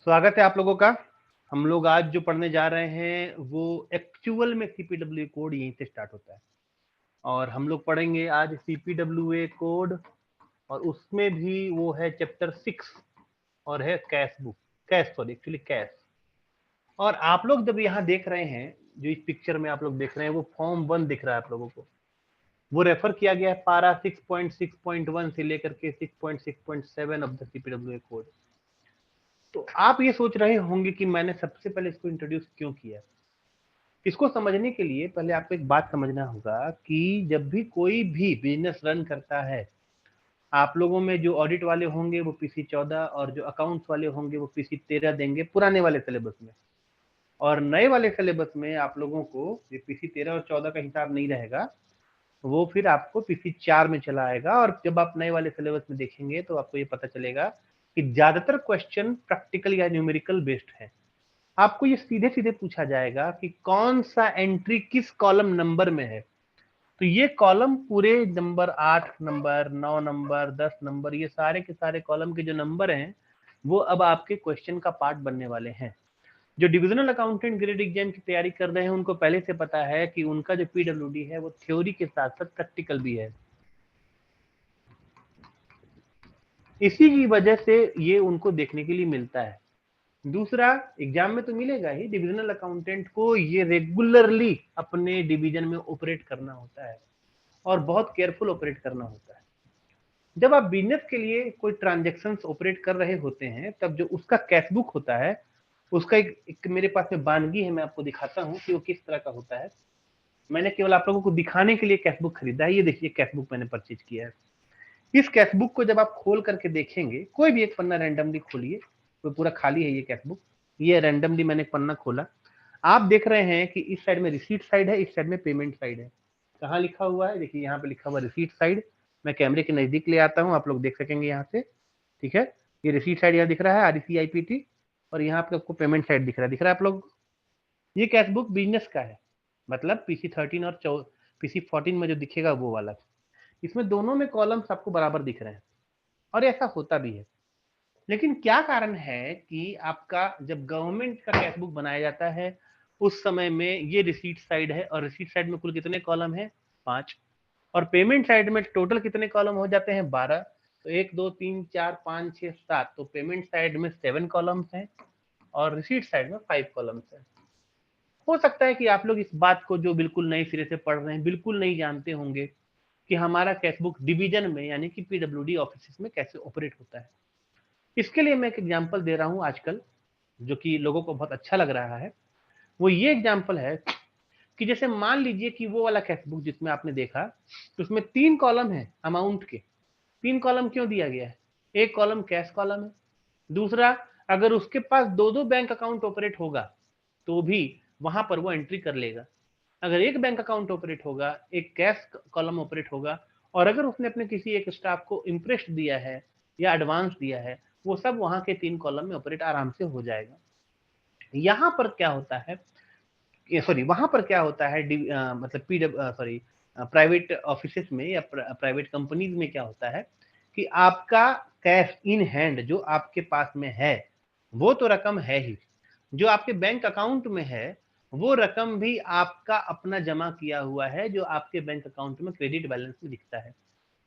स्वागत है आप लोगों का। हम लोग आज जो पढ़ने जा रहे हैं वो एक्चुअल में सीपीडब्ल्यूए कोड यहीं से स्टार्ट होता है और हम लोग पढ़ेंगे आज सीपीडब्ल्यूए कोड और उसमें भी वो है चैप्टर 6 और है कैश बुक एक्चुअली कैश। और आप लोग जब यहाँ देख रहे हैं जो इस पिक्चर में आप लोग देख रहे हैं वो फॉर्म 1 दिख रहा है आप लोगों को। वो रेफर किया गया है पारा 6.6.1 से लेकर के 6.6.7 ऑफ द सीपीडब्ल्यूए कोड। तो आप ये सोच रहे होंगे कि मैंने सबसे पहले इसको इंट्रोड्यूस क्यों किया। इसको समझने के लिए पहले आपको एक बात समझना होगा कि जब भी कोई भी बिजनेस रन करता है, आप लोगों में जो ऑडिट वाले होंगे वो पीसी 14 और जो अकाउंट्स वाले होंगे वो पीसी 13 देंगे पुराने वाले सिलेबस में, और नए वाले सिलेबस में आप लोगों को ये पीसी 13 और 14 का हिसाब नहीं रहेगा, वो फिर आपको पीसी 4 में चला आएगा। और जब आप नए वाले सिलेबस में देखेंगे तो आपको ये पता चलेगा कि ज्यादातर क्वेश्चन प्रैक्टिकल या न्यूमेरिकल बेस्ड है। आपको ये सीधे सीधे पूछा जाएगा कि कौन सा एंट्री किस कॉलम नंबर में है। तो ये कॉलम पूरे नंबर 8 नंबर 9 नंबर 10 नंबर, ये सारे के सारे कॉलम के जो नंबर हैं वो अब आपके क्वेश्चन का पार्ट बनने वाले हैं। जो डिविजनल अकाउंटेंट ग्रेड एग्जाम की तैयारी कर रहे हैं उनको पहले से पता है कि उनका जो पीडब्ल्यूडी है वो थ्योरी के साथ साथ प्रैक्टिकल भी है। इसी की वजह से ये उनको देखने के लिए मिलता है। दूसरा, एग्जाम में तो मिलेगा ही, डिविजनल अकाउंटेंट को ये रेगुलरली अपने डिवीजन में ऑपरेट करना होता है और बहुत केयरफुल ऑपरेट करना होता है। जब आप बिजनेस के लिए कोई ट्रांजेक्शन्स ऑपरेट कर रहे होते हैं तब जो उसका कैश बुक होता है उसका एक मेरे पास में बानगी है, मैं आपको दिखाता हूँ कि वो किस तरह का होता है। मैंने केवल आप लोगों को दिखाने के लिए कैश बुक खरीदा है। ये देखिए कैश बुक मैंने परचेज किया है। इस कैश बुक को जब आप खोल करके देखेंगे, कोई भी एक पन्ना रैंडमली खोलिए, तो पूरा खाली है ये कैश बुक। ये रैंडमली मैंने एक पन्ना खोला। आप देख रहे हैं कि इस साइड में रिसीट साइड है, इस साइड में पेमेंट साइड है। कहाँ लिखा हुआ है? देखिए यहाँ पे लिखा हुआ रिसीट साइड। मैं कैमरे के नजदीक ले आता हूँ, आप लोग देख सकेंगे यहाँ से। ठीक है, ये रिसीट साइड यहाँ दिख रहा है RECIPT, और यहाँ पे आपको पेमेंट साइड दिख रहा है आप लोग। ये कैश बुक बिजनेस का है, मतलब पीसी 13 और पीसी 14 में जो दिखेगा वो वाला। इसमें दोनों में कॉलम्स आपको बराबर दिख रहे हैं और ऐसा होता भी है। लेकिन क्या कारण है कि आपका जब गवर्नमेंट का कैश बुक बनाया जाता है उस समय में ये रिसीट साइड है, और रिसीट साइड में कुल कितने कॉलम है? 5। और पेमेंट साइड में टोटल कितने कॉलम हो जाते हैं? 12। तो 1 2 3 4 5 6 7, तो पेमेंट साइड में 7 कॉलम्स हैं और रिसीट साइड में 5 कॉलम्स हैं। हो सकता है कि आप लोग इस बात को जो बिल्कुल नए सिरे से पढ़ रहे हैं बिल्कुल नहीं जानते होंगे कि हमारा कैश बुक डिवीजन में यानी कि पीडब्ल्यूडी ऑफिस में कैसे ऑपरेट होता है। इसके लिए मैं एक एग्जांपल दे रहा हूं आजकल, जो कि लोगों को बहुत अच्छा लग रहा है। वो ये एग्जांपल है कि जैसे मान लीजिए कि वो वाला कैश बुक जिसमें आपने देखा, तो उसमें 3 कॉलम है अमाउंट के। 3 कॉलम क्यों दिया गया है? एक कॉलम कैश कॉलम है। दूसरा, अगर उसके पास 2-2 बैंक अकाउंट ऑपरेट होगा तो भी वहां पर वो एंट्री कर लेगा। अगर एक बैंक अकाउंट ऑपरेट होगा, एक कैश कॉलम ऑपरेट होगा, और अगर उसने अपने किसी एक स्टाफ को इम्प्रेस दिया है या एडवांस दिया है, वो सब वहां के 3 कॉलम में ऑपरेट आराम से हो जाएगा। यहाँ पर क्या होता है, सॉरी वहां पर क्या होता है, मतलब प्राइवेट ऑफिस में या प्राइवेट कंपनीज में क्या होता है कि आपका कैश इन हैंड जो आपके पास में है वो तो रकम है ही, जो आपके बैंक अकाउंट में है वो रकम भी आपका अपना जमा किया हुआ है, जो आपके बैंक अकाउंट में क्रेडिट बैलेंस में दिखता है।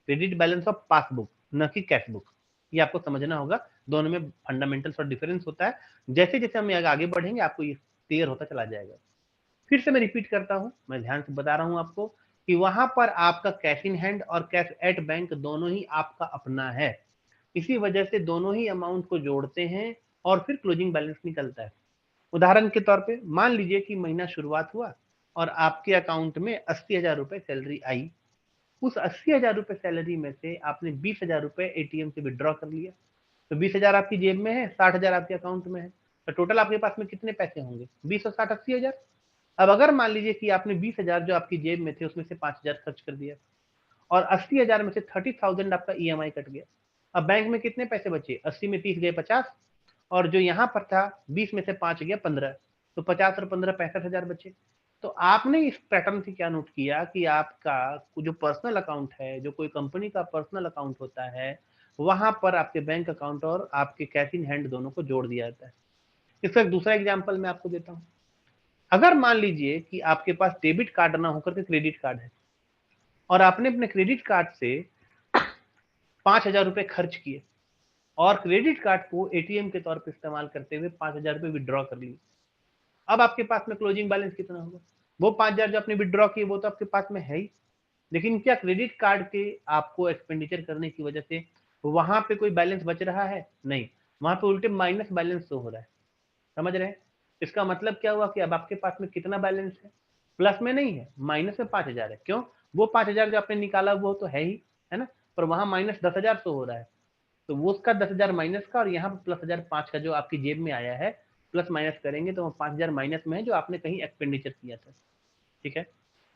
क्रेडिट बैलेंस ऑफ पासबुक, न कि कैश बुक। ये आपको समझना होगा, दोनों में फंडामेंटल्स और डिफरेंस होता है। जैसे जैसे हम आगे बढ़ेंगे आपको ये क्लियर होता चला जाएगा। फिर से मैं रिपीट करता हूं, मैं ध्यान से बता रहा हूं आपको कि वहां पर आपका कैश इन हैंड और कैश एट बैंक दोनों ही आपका अपना है। इसी वजह से दोनों ही अमाउंट को जोड़ते हैं और फिर क्लोजिंग बैलेंस निकलता है। उदाहरण के तौर पे मान लीजिए कि महीना शुरुआत हुआ और आपके अकाउंट में 80,000 रुपए सैलरी आई। उस 80,000 रुपए सैलरी में से आपने 20,000 रुपए एटीएम से विड्रॉ कर लिया, तो 20,000 आपकी जेब में है, 60,000 आपके अकाउंट में है। तो टोटल आपके पास में कितने पैसे होंगे? 20 और 60 80,000। अब अगर मान लीजिए कि आपने 20,000 जो आपकी जेब में थे उसमें से 5,000 खर्च कर दिया और 80,000 में से 30,000 आपका ईएमआई कट गया। अब बैंक में कितने पैसे बचे? 80 में 30 गए 50, और जो यहाँ पर था 20 में से 5 गया 15, तो 50 और 15 65,000 बचे। तो आपने इस पैटर्न से क्या नोट किया कि आपका जो पर्सनल अकाउंट है, जो कोई कंपनी का पर्सनल अकाउंट होता है, वहां पर आपके बैंक अकाउंट और आपके कैश इन हैंड दोनों को जोड़ दिया जाता है। इसका एक दूसरा एग्जाम्पल मैं आपको देता हूं। अगर मान लीजिए कि आपके पास डेबिट कार्ड ना होकर के क्रेडिट कार्ड है और आपने अपने क्रेडिट कार्ड से 5,000 रुपए खर्च किए और क्रेडिट कार्ड को एटीएम के तौर पर इस्तेमाल करते हुए 5,000 रुपए विड्रॉ कर लिए। अब आपके पास में क्लोजिंग बैलेंस कितना होगा? वो 5,000 जो आपने विड्रॉ किए वो तो आपके पास में है ही, लेकिन क्या क्रेडिट कार्ड के आपको एक्सपेंडिचर करने की वजह से वहां पे कोई बैलेंस बच रहा है? नहीं, वहां पे उल्टे माइनस बैलेंस शो हो रहा है। समझ रहे हैं? इसका मतलब क्या हुआ कि अब आपके पास में कितना बैलेंस है? प्लस में नहीं है, माइनस में 5,000 है। क्यों? वो 5,000 जो आपने निकाला वो तो है ही, है ना, पर वहां माइनस 10,000 शो हो रहा है, तो वो उसका 10,000 माइनस का और यहाँ प्लस 1,005 का जो आपकी जेब में आया है, प्लस माइनस करेंगे तो 5,000 माइनस में है जो आपने कहीं एक्सपेंडिचर किया था। ठीक है,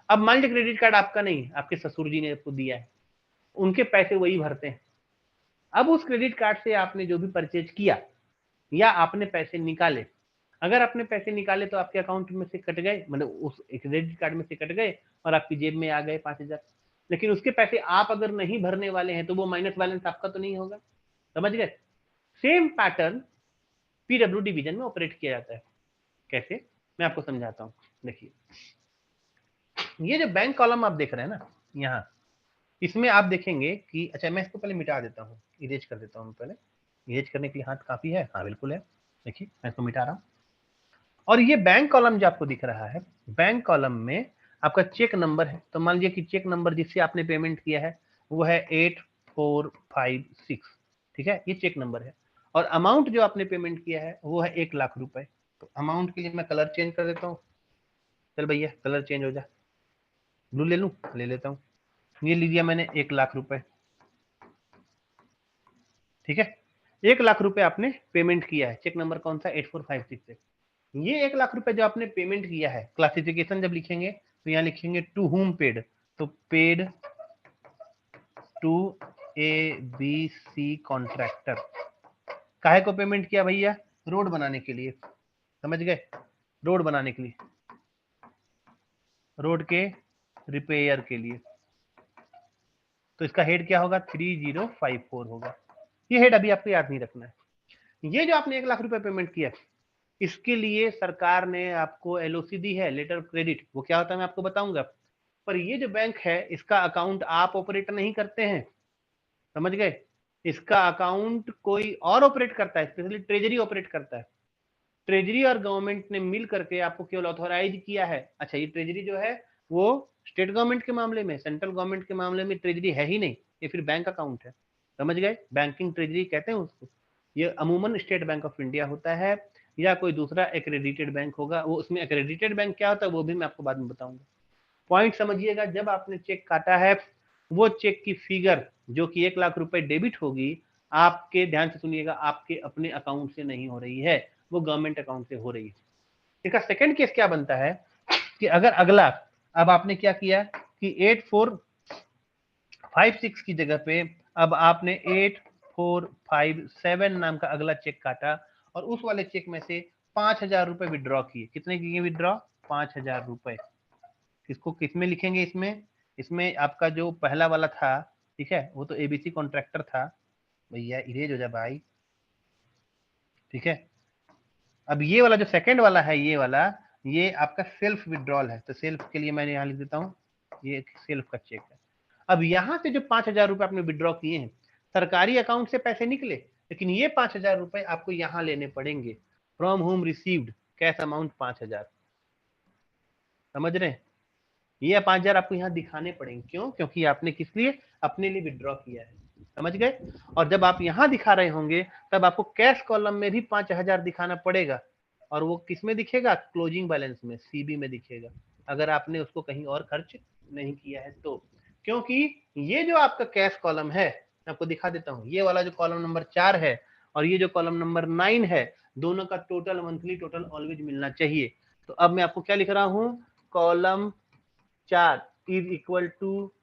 अब मान लीजिए क्रेडिट कार्ड आपका नहीं, आपके ससुर जी ने आपको दिया है, उनके पैसे वही भरते हैं। अब उस क्रेडिट कार्ड से आपने जो भी परचेज किया या आपने पैसे निकाले, अगर आपने पैसे निकाले तो आपके अकाउंट में से कट गए, मतलब उस क्रेडिट कार्ड में से कट गए और आपकी जेब में आ गए 5,000, लेकिन उसके पैसे आप अगर नहीं भरने वाले हैं तो वो माइनस बैलेंस आपका तो नहीं होगा। समझ गए? सेम पैटर्न पीडब्ल्यू डिवीजन में ऑपरेट किया जाता है। कैसे? मैं आपको समझाता हूं। देखिए, ये जो बैंक कॉलम आप देख रहे हैं ना, यहाँ इसमें आप देखेंगे कि, अच्छा मैं इसको पहले मिटा देता हूँ, इरेज कर देता हूँ पहले। इरेज करने के लिए हाथ काफी है? हाँ बिल्कुल है। देखिए मैं इसको मिटा रहा हूँ, और ये बैंक कॉलम जो आपको दिख रहा है, बैंक कॉलम में आपका चेक नंबर है। तो मान लीजिए कि चेक नंबर जिससे आपने पेमेंट किया है वो है 8456। ठीक है, ये चेक नंबर है, और अमाउंट जो आपने पेमेंट किया है वो है 1,00,000 रुपए। तो अमाउंट के लिए मैं कलर चेंज कर देता हूँ। चल भैया कलर चेंज हो जा, ब्लू ले लूं? ले लेता हूँ। ये लीजिए मैंने 1,00,000 रुपए। ठीक है, 1,00,000 रुपए आपने पेमेंट किया है, चेक नंबर कौन सा? 8456 से। ये 1,00,000 रुपए जो आपने पेमेंट किया है, क्लासिफिकेशन जब लिखेंगे तो यहाँ लिखेंगे टू होम पेड, तो paid to A B C contractor. काहे को पेमेंट किया भैया? रोड बनाने के लिए। समझ गए? रोड बनाने के लिए, रोड के रिपेयर के लिए। तो इसका हेड क्या होगा? 3054 होगा। ये हेड अभी आपको याद नहीं रखना है। ये जो आपने 1,00,000 रुपए पेमेंट किया, इसके लिए सरकार ने आपको एलओसी दी है, लेटर ऑफ क्रेडिट। वो क्या होता है मैं आपको बताऊंगा। पर ये जो बैंक है इसका अकाउंट आप ऑपरेट नहीं करते हैं। समझ गए? इसका अकाउंट कोई और ऑपरेट करता है, स्पेशली ट्रेजरी ऑपरेट करता है। ट्रेजरी और गवर्नमेंट ने मिल करके आपको केवल ऑथोराइज किया है। अच्छा, ये ट्रेजरी जो है वो स्टेट गवर्नमेंट के मामले में, सेंट्रल गवर्नमेंट के मामले में ट्रेजरी है ही नहीं, ये फिर बैंक अकाउंट है। समझ गए? बैंकिंग ट्रेजरी कहते हैं उसको। ये अमूमन स्टेट बैंक ऑफ इंडिया होता है या कोई दूसरा एक्रेडिटेड बैंक होगा। वो उसमें एक्रेडिटेड बैंक क्या होता है वो भी मैं आपको बाद में बताऊंगा। पॉइंट समझिएगा, जब आपने चेक काटा है वो चेक की फिगर जो कि 1,00,000 रुपए डेबिट होगी, आपके, ध्यान से सुनिएगा, आपके अपने अकाउंट से नहीं हो रही है, वो गवर्नमेंट अकाउंट से हो रही है। इसका सेकंड केस क्या बनता है कि अगर अगला, अब आपने क्या किया कि 8456 की जगह पे अब आपने 8457 नाम का अगला चेक काटा और उस वाले चेक में से 5,000 रुपए विड्रॉ किए। कितने किए विड्रॉ? 5,000 रुपए। किसको किसमें लिखेंगे? इसमें, इसमें आपका जो पहला वाला था, ठीक है, वो तो एबीसी कॉन्ट्रैक्टर था। भैया इरेज हो जा भाई। ठीक है, अब ये वाला जो सेकंड वाला है, ये वाला, ये आपका सेल्फ विड्रॉल है। तो सेल्फ के लिए मैंने यहाँ लिख देता हूँ, ये एक सेल्फ का चेक है। अब यहाँ से जो 5,000 रुपए आपने विड्रॉ किए हैं, सरकारी अकाउंट से पैसे निकले, लेकिन ये 5,000 रुपए आपको यहाँ लेने पड़ेंगे। From home received cash amount 5,000। समझ रहे हैं? ये 5,000 आपको यहाँ दिखाने पड़ेंगे। क्यों? क्योंकि आपने किस लिए? अपने लिए विड्रॉ किया है। समझ गए? और जब आप यहाँ दिखा रहे होंगे तब आपको कैश कॉलम में भी 5,000 दिखाना पड़ेगा, और वो किस में दिखेगा? क्लोजिंग बैलेंस में, सीबी में दिखेगा, अगर आपने उसको कहीं और खर्च नहीं किया है तो। क्योंकि ये जो आपका कैश कॉलम है, मैं आपको दिखा देता हूँ, ये वाला जो कॉलम नंबर 4 है और ये जो कॉलम नंबर 9 है, दोनों का टोटल मंथली टोटल ऑलवेज मिलना चाहिए। तो अब मैं आपको क्या लिख रहा हूँ? Column 4 is equal to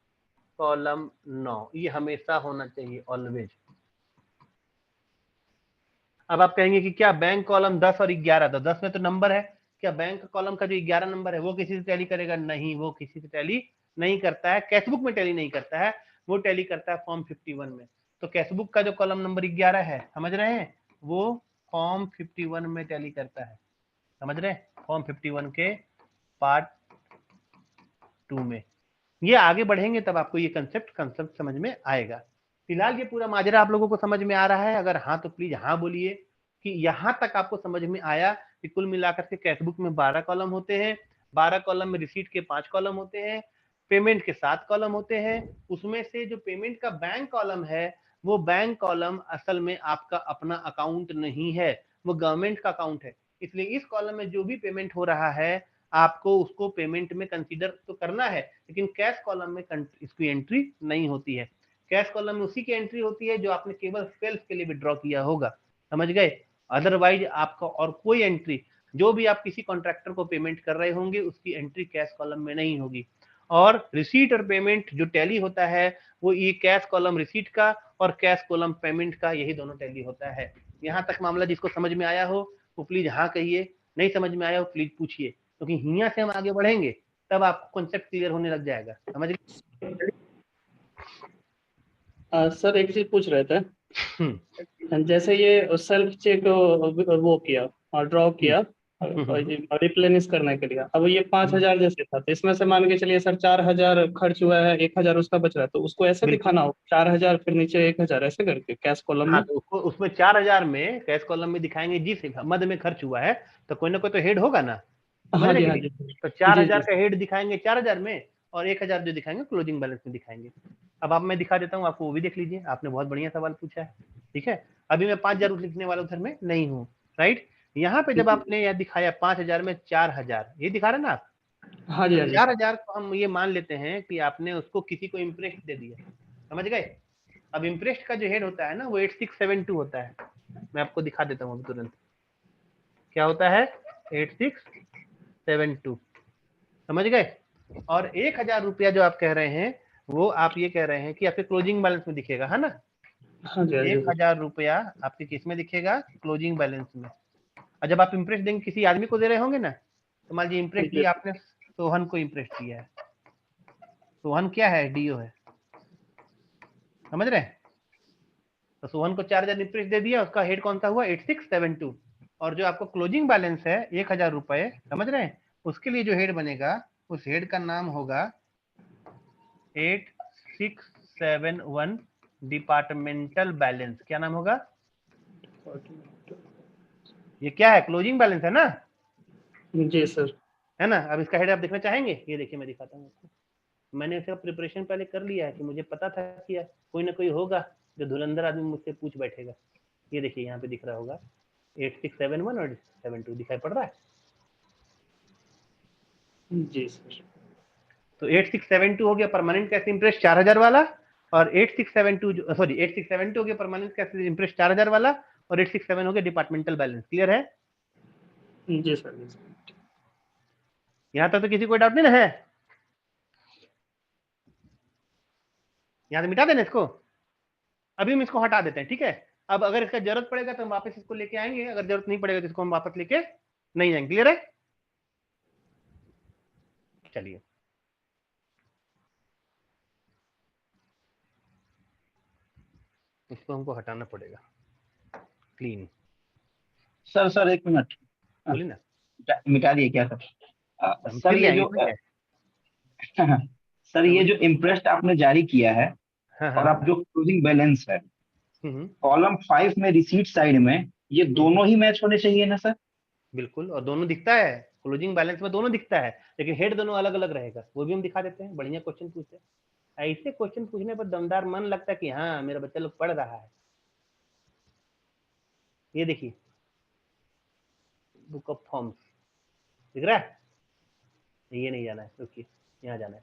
column 9, ये हमेशा होना चाहिए, ऑलवेज। अब आप कहेंगे कि क्या बैंक कॉलम 10 और 11, तो 10 में तो नंबर है, क्या बैंक कॉलम का जो 11 नंबर है वो किसी से टैली करेगा? नहीं, वो किसी से टैली नहीं करता है, कैशबुक में टैली नहीं करता है, वो टैली करता है फॉर्म 51 में। तो कैशबुक का जो कॉलम नंबर 11 है, समझ रहे हैं, वो फॉर्म 51 में टैली करता है, समझ रहे हैं, फॉर्म 51 के पार्ट 2 में। ये आगे बढ़ेंगे तब आपको ये कंसेप्ट समझ में आएगा। फिलहाल ये पूरा माजरा आप लोगों को समझ में आ रहा है? अगर हाँ तो प्लीज हाँ बोलिए कि यहां तक आपको समझ में आया कि कुल मिलाकर के कैशबुक में 12 कॉलम होते हैं, 12 कॉलम में रिसीट के 5 कॉलम होते हैं, पेमेंट के 7 कॉलम होते हैं। उसमें से जो पेमेंट का बैंक कॉलम है, वो बैंक कॉलम असल में आपका अपना अकाउंट नहीं है, वो गवर्नमेंट का अकाउंट है। इसलिए इस कॉलम में जो भी पेमेंट हो रहा है आपको उसको पेमेंट में कंसीडर तो करना है, लेकिन कैश कॉलम में इसकी एंट्री नहीं होती है। कैश कॉलम में उसी की एंट्री होती है जो आपने केवल सेल्स के लिए विड्रॉ किया होगा, समझ गए। अदरवाइज आपका और कोई एंट्री, जो भी आप किसी कॉन्ट्रैक्टर को पेमेंट कर रहे होंगे उसकी एंट्री कैश कॉलम में नहीं होगी। और रिसीट और पेमेंट जो टैली होता है वो ये कैश कॉलम रिसीट का और कैश कॉलम पेमेंट का, यही दोनों टैली होता है। यहाँ तक मामला जिसको समझ में आया हो वो प्लीज हाँ कहिए, नहीं समझ में आया हो प्लीज पूछिए, क्योंकि यहाँ से हम आगे बढ़ेंगे तब आपको कॉन्सेप्ट क्लियर होने लग जाएगा, समझ गए। सर एक चीज पूछ रहे थे, जैसे ये सेल्फ चेक वो किया और ड्रॉ किया रिप्लेनिश करने के लिए, अब ये 5,000 जैसे था, तो इसमें से मान के चलिए सर 4,000 खर्च हुआ है, 1,000 उसका बच रहा है, तो उसको ऐसे दिखाना हो 4,000 फिर नीचे 1,000 ऐसे करके कैश कॉलम में। तो उसको उसमें 4,000 में कैश कॉलम में दिखाएंगे जिस मद में खर्च हुआ है, तो कोई ना कोई तो हेड होगा ना, समझ हाँ रहे जी, कि हाँ नहीं? जी तो जी 4,000 जी। का हेड दिखाएंगे 4,000 में, और 1,000 जो दिखाएंगे क्लोजिंग बैलेंस में दिखाएंगे। अब आप मैं दिखा देता हूँ आपको, वो भी देख लीजिए, आपने बहुत बढ़िया सवाल पूछा है, ठीक है। अभी मैं 5,000 लिखने वाला उधर में नहीं हूँ, राइट। यहाँ पे जब आपने यह दिखाया 5,000 में 4,000, ये दिखा रहे ना आप, हाँ जी, तो हाँ जी। 4,000 को हम ये मान लेते हैं कि आपने उसको किसी को इम्प्रेस्ट दे दिया, समझ गए। अब इम्प्रेस्ट का जो हेड होता है ना वो 8672 होता है, मैं आपको दिखा देता हूँ तुरंत क्या होता है, 8672, समझ गए। और 1,000 रुपया जो आप कह रहे हैं वो आप ये कह रहे हैं कि आपके क्लोजिंग बैलेंस में दिखेगा, है ना। हाँ जी, हाँ जी। 1,000 रुपया आपके किस में दिखेगा, क्लोजिंग बैलेंस में। और जब आप इम्प्रेस्ट देंगे किसी आदमी को दे रहे होंगे ना, तो मान लीजिए इम्प्रेस्ट दिया आपने सोहन को, इम्प्रेस्ट दिया है, सोहन क्या है, डीओ है, समझ रहे हैं। तो सोहन को 4,000 इम्प्रेस्ट दे दिया, उसका हेड कौन सा हुआ, 8672। और जो आपको क्लोजिंग बैलेंस है 1,000 रुपए, समझ रहे हैं, उसके लिए जो हेड बनेगा उस हेड का नाम होगा 8671 डिपार्टमेंटल बैलेंस। क्या नाम होगा, ये क्या है, क्लोजिंग बैलेंस है ना, जी सर। है ना। अब इसका हेड आप देखना चाहेंगे, ये देखिए मैं दिखाता हूँ आपको। मैंने इसका प्रिपरेशन पहले कर लिया है कि मुझे पता था कि कोई ना कोई होगा जो धुरंधर आदमी मुझसे पूछ बैठेगा। ये देखिए यहाँ पे दिख रहा होगा 8671 और 72 दिखाई पड़ रहा है। जी सर। तो 8672 हो गया परमानेंट कैश इंटरेस्ट 4,000 वाला, और 8672 सॉरी 8672 हो गया परमानेंट कैश इंटरेस्ट 4,000 वाला, और 867 हो गया डिपार्टमेंटल बैलेंस। क्लियर है? जी सर। यहाँ तक तो किसी को डाउट नहीं ना है? यहाँ से मिटा देना इसको, अभी हम इसको हटा देते हैं, ठीक है। अब अगर इसका जरूरत पड़ेगा तो हम वापस इसको लेके आएंगे, अगर जरूरत नहीं पड़ेगा तो इसको हम वापस लेके नहीं आएंगे। क्लियर है? चलिए इसको हमको हटाना पड़ेगा, क्लीन। सर एक मिनट, बोलिए ना। मिटा दिए क्या सर? हम सर फिर ले ये आएंगे जो इसमें क्या है? सर ये जो इम्प्रेस्ट आपने जारी किया है हाँ और हाँ। आप जो क्लोजिंग बैलेंस है हम्म, कॉलम 5 में रिसीट साइड में, ये दोनों ही मैच होने चाहिए ना सर? बिल्कुल, और दोनों दिखता है, क्लोजिंग बैलेंस में दोनों दिखता है, लेकिन हेड दोनों अलग अलग रहेगा, वो भी हम दिखा देते हैं। बढ़िया क्वेश्चन पूछते हैं, ऐसे क्वेश्चन पूछने पर दमदार मन लगता है कि हाँ मेरा बच्चा लोग पढ़ रहा है। ये देखिए बुक ऑफ फॉर्म्स दिख रहा है, ये नहीं जाना है, रुकिए यहाँ जाना है।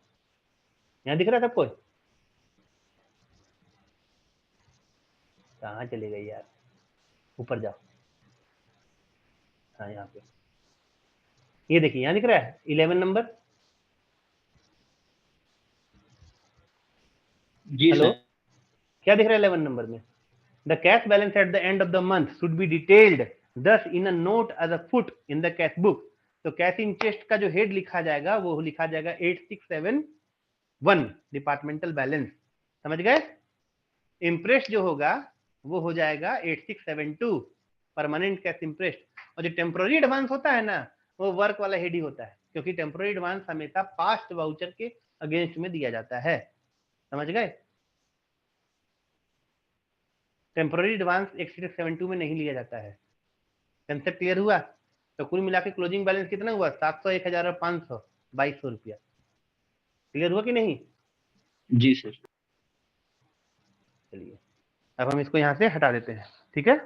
यहाँ दिख रहा है सबको? कहाँ चले गए यार, ऊपर जाओ। हाँ यहाँ पे ये देखिए, यहाँ दिख रहा है 11 नंबर। जी हेलो, सर। क्या दिख रहा है 11 नंबर में? The cash balance at the end of the month should be detailed thus in a note as a foot in the cash book. तो कैश इंटरेस्ट का जो हेड लिखा जाएगा वो लिखा जाएगा 8671 डिपार्टमेंटल बैलेंस, समझ गए। इंप्रेस्ट जो होगा वो हो जाएगा 8672 परमानेंट कैश इंप्रेस्ट, और जो टेम्पोररी एडवांस होता है ना वो वर्क वाला हेड ही होता है, क्योंकि टेम्पोररी एडवांस हमेशा पास्ट वाउचर के अगेंस्ट में दिया जाता है। समझ गए? टेम्पोररी एडवांस 8672 में नहीं लिया जाता है। कंसेप्ट क्लियर हुआ? तो कुल मिला के क्लोजिंग बैलेंस कितना हुआ? 700, 1000 और 500, 2200 रुपया। क्लियर हुआ कि नहीं? जी सर। चलिए अब हम इसको यहां से हटा देते हैं, ठीक है।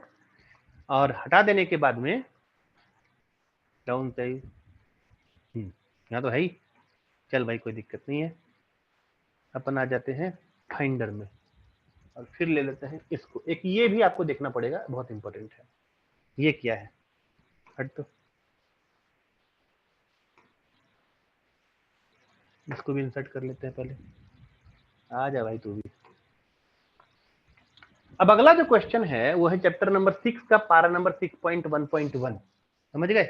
और हटा देने के बाद में डाउन साइज यहाँ तो है ही, चल भाई कोई दिक्कत नहीं है। अपन आ जाते हैं फाइंडर में और फिर ले लेते हैं इसको। एक ये भी आपको देखना पड़ेगा, बहुत इंपॉर्टेंट है। ये क्या है? हट, तो इसको भी इंसर्ट कर लेते हैं पहले। आ जा भाई तू भी। अब अगला जो क्वेश्चन है वो है चैप्टर नंबर 6 का पारा नंबर 6.1.1। समझ गए?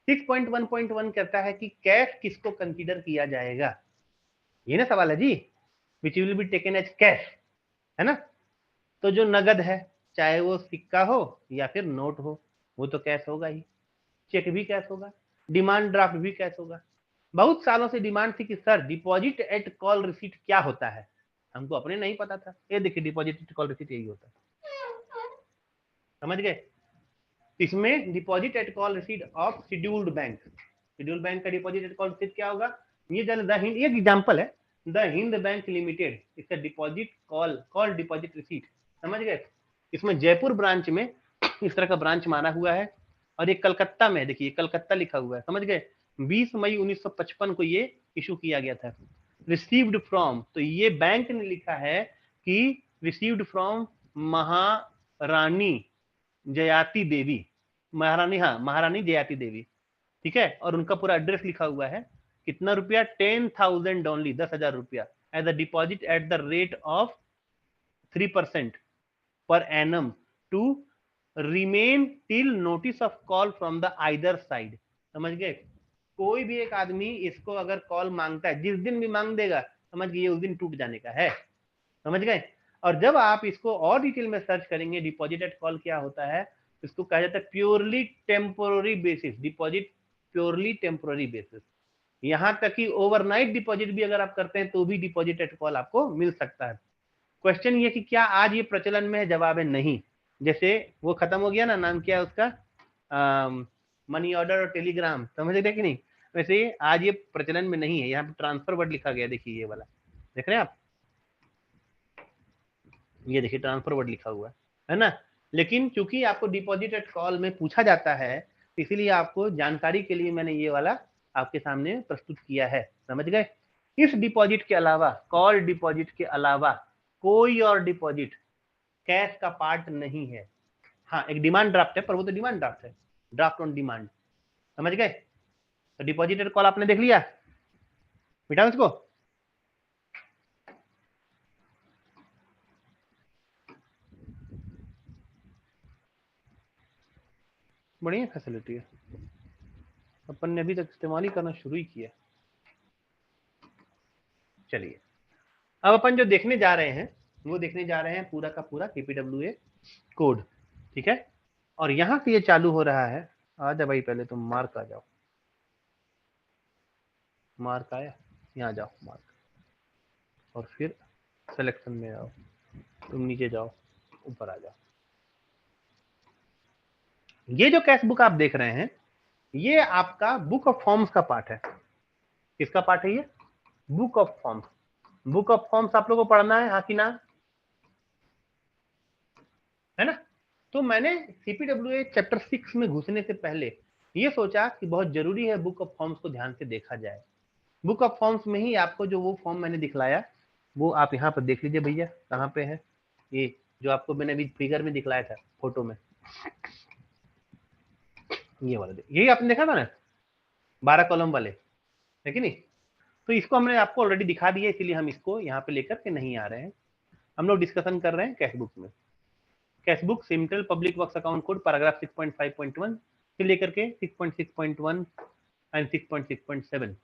6.1.1 कहता है कि कैश किसको कंसीडर किया जाएगा, ये ना सवाल है जी। Which will be taken as cash, है ना। तो जो नगद है, चाहे वो सिक्का हो या फिर नोट हो, वो तो कैश होगा ही। चेक भी कैश होगा, डिमांड ड्राफ्ट भी कैश होगा। बहुत सालों से डिमांड थी कि sir deposit eight call receipt क्या होता है, हमको अपने नहीं पता था। ये देखिए डिपॉजिट एट कॉल रिसीट यही होता है। समझ गए? इसमें deposit eight call receipt of scheduled bank, scheduled bank का डिपॉजिट एट कॉल रिसीट क्या होगा? ये द हिंद, एक एग्जांपल है, द हिंद बैंक लिमिटेड, इसका डिपॉजिट कॉल डिपॉजिट रिसीट। समझ गए? इसमें जयपुर ब्रांच में इस तरह का ब्रांच माना हुआ है, और ये कलकत्ता में, देखिए कलकत्ता लिखा हुआ है। समझ गए? 20 मई 1955 को ये इशू किया गया था। रिसीव्ड फ्रॉम, तो ये बैंक ने लिखा है कि रिसीव्ड फ्रॉम महारानी जयाति देवी, महारानी, हाँ महारानी जयाति देवी, ठीक है। और उनका पूरा एड्रेस लिखा हुआ है। कितना रुपया? 10,000 ओनली, 10,000 रुपया as a deposit at the rate of 3% per annum to remain till notice of call from the either side. समझ गए? कोई भी एक आदमी इसको अगर कॉल मांगता है, जिस दिन भी मांग देगा, समझ गए, उस दिन टूट जाने का है। समझ गए? और जब आप इसको और डिटेल में सर्च करेंगे डिपॉजिट एट कॉल क्या होता है, इसको कहा जाता है purely temporary basis, deposit purely temporary basis. यहां तक कि ओवरनाइट डिपॉजिट भी अगर आप करते हैं तो भी डिपॉजिट एट कॉल आपको मिल सकता है। क्वेश्चन ये कि क्या आज ये प्रचलन में है? जवाब है नहीं। जैसे वो खत्म हो गया ना, नाम क्या है उसका, मनी ऑर्डर और टेलीग्राम, समझ रहे कि नहीं? वैसे आज ये प्रचलन में नहीं है। यहाँ पे ट्रांसफर वर्ड लिखा गया, देखिए ये वाला, देख रहे हैं आप, ये देखिए ट्रांसफर वर्ड लिखा हुआ है ना। लेकिन चूंकि आपको डिपॉजिट एट कॉल में पूछा जाता है, इसीलिए आपको जानकारी के लिए मैंने ये वाला आपके सामने प्रस्तुत किया है। समझ गए? इस डिपॉजिट के अलावा, कॉल डिपॉजिट के अलावा कोई और डिपॉजिट कैश का पार्ट नहीं है। हाँ एक डिमांड ड्राफ्ट है, पर वो तो डिमांड ड्राफ्ट है, ड्राफ्ट ऑन डिमांड। समझ गए? तो डिपॉजिट एट कॉल आपने देख लिया, मिटाओ इसको। बढ़िया फैसिलिटी है, अपन ने अभी तक इस्तेमाल ही करना शुरू ही किया। चलिए अब अपन जो देखने जा रहे हैं वो देखने जा रहे हैं पूरा का पूरा KPWA कोड, ठीक है। और यहां से ये चालू हो रहा है। आ जा भाई, पहले तुम मार्क आ जाओ, मार्क आया, यहाँ जाओ मार्क, और फिर सिलेक्शन में आओ, तुम नीचे जाओ, ऊपर आ जाओ। ये जो कैश बुक आप देख रहे हैं ये आपका बुक ऑफ फॉर्म्स का पार्ट है। किसका पार्ट है ये? Book of forms. Book of forms आप लोगों को पढ़ना है, हाँ कि ना, है ना। तो मैंने CPWA चैप्टर 6 में घुसने से पहले ये सोचा कि बहुत जरूरी है बुक ऑफ फॉर्म्स को ध्यान से देखा जाए। बुक ऑफ फॉर्म्स में ही आपको जो वो फॉर्म मैंने दिखलाया वो आप यहाँ पर देख लीजिए भैया, कहाँ पे है ये जो आपको मैंने अभी फिगर में दिखलाया था, फोटो में, ये वाला यही आपने देखा था ना, 12 कॉलम वाले, है कि नहीं। तो इसको हमने आपको ऑलरेडी दिखा दिया, इसीलिए हम इसको यहाँ पे लेकर के नहीं आ रहे हैं। हम लोग डिस्कशन कर रहे हैं कैश बुक में। Cash book central public works account code paragraph 6.5.1 से लेकर के 6.6.1 and 6.6.7।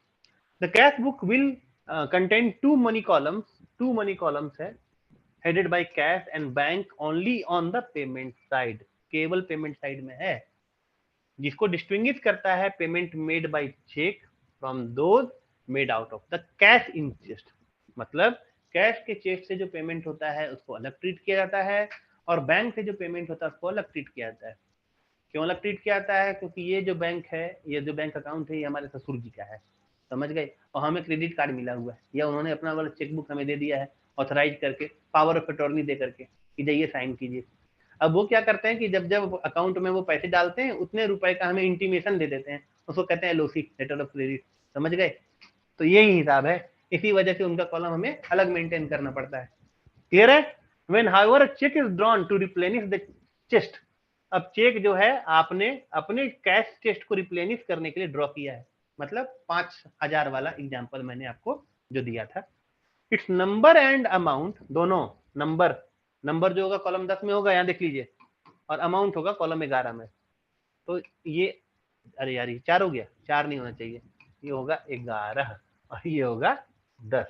The cash book will contain two money columns है, headed by cash and bank only on the payment side, केवल पेमेंट साइड में है। जिसको distinguish करता है payment made by cheque from those made out of the cash in chest, मतलब cash के chest से जो पेमेंट होता है उसको अलग ट्रीट किया जाता है, और बैंक से जो पेमेंट होता है उसको अलग ट्रीट किया जाता है। क्यों अलग ट्रीट किया जाता है? क्योंकि ये जो बैंक है, ये जो बैंक अकाउंट है, ये हमारे ससुर जी का है, समझ गए, और हमें क्रेडिट कार्ड मिला हुआ है, या उन्होंने अपना वाला चेकबुक हमें दे दिया है ऑथराइज करके, पावर ऑफ अटॉर्नी दे करके कि जाइए साइन कीजिए। अब वो क्या करते हैं कि जब जब अकाउंट में वो पैसे डालते हैं उतने रुपए का हमें इंटीमेशन दे देते हैं, उसको कहते हैं एलओसी, लेटर ऑफ क्रेडिट, समझ गए। तो यही हिसाब है, इसी वजह से उनका कॉलम हमें अलग मेंटेन करना पड़ता है। क्लियर है? When however cheque is drawn to replenish the chest, अब चेक जो है आपने अपने कैश चेस्ट को रिप्लेनिश करने के लिए ड्रॉ किया है, मतलब 5000 वाला एग्जांपल मैंने आपको जो दिया था, इट्स नंबर एंड अमाउंट, दोनों नंबर, नंबर जो होगा कॉलम 10 में होगा, यहाँ देख लीजिए, और अमाउंट होगा कॉलम 11 में। तो ये, अरे यार ये 4 हो गया, 4 नहीं होना चाहिए, ये होगा 11 और ये होगा 10,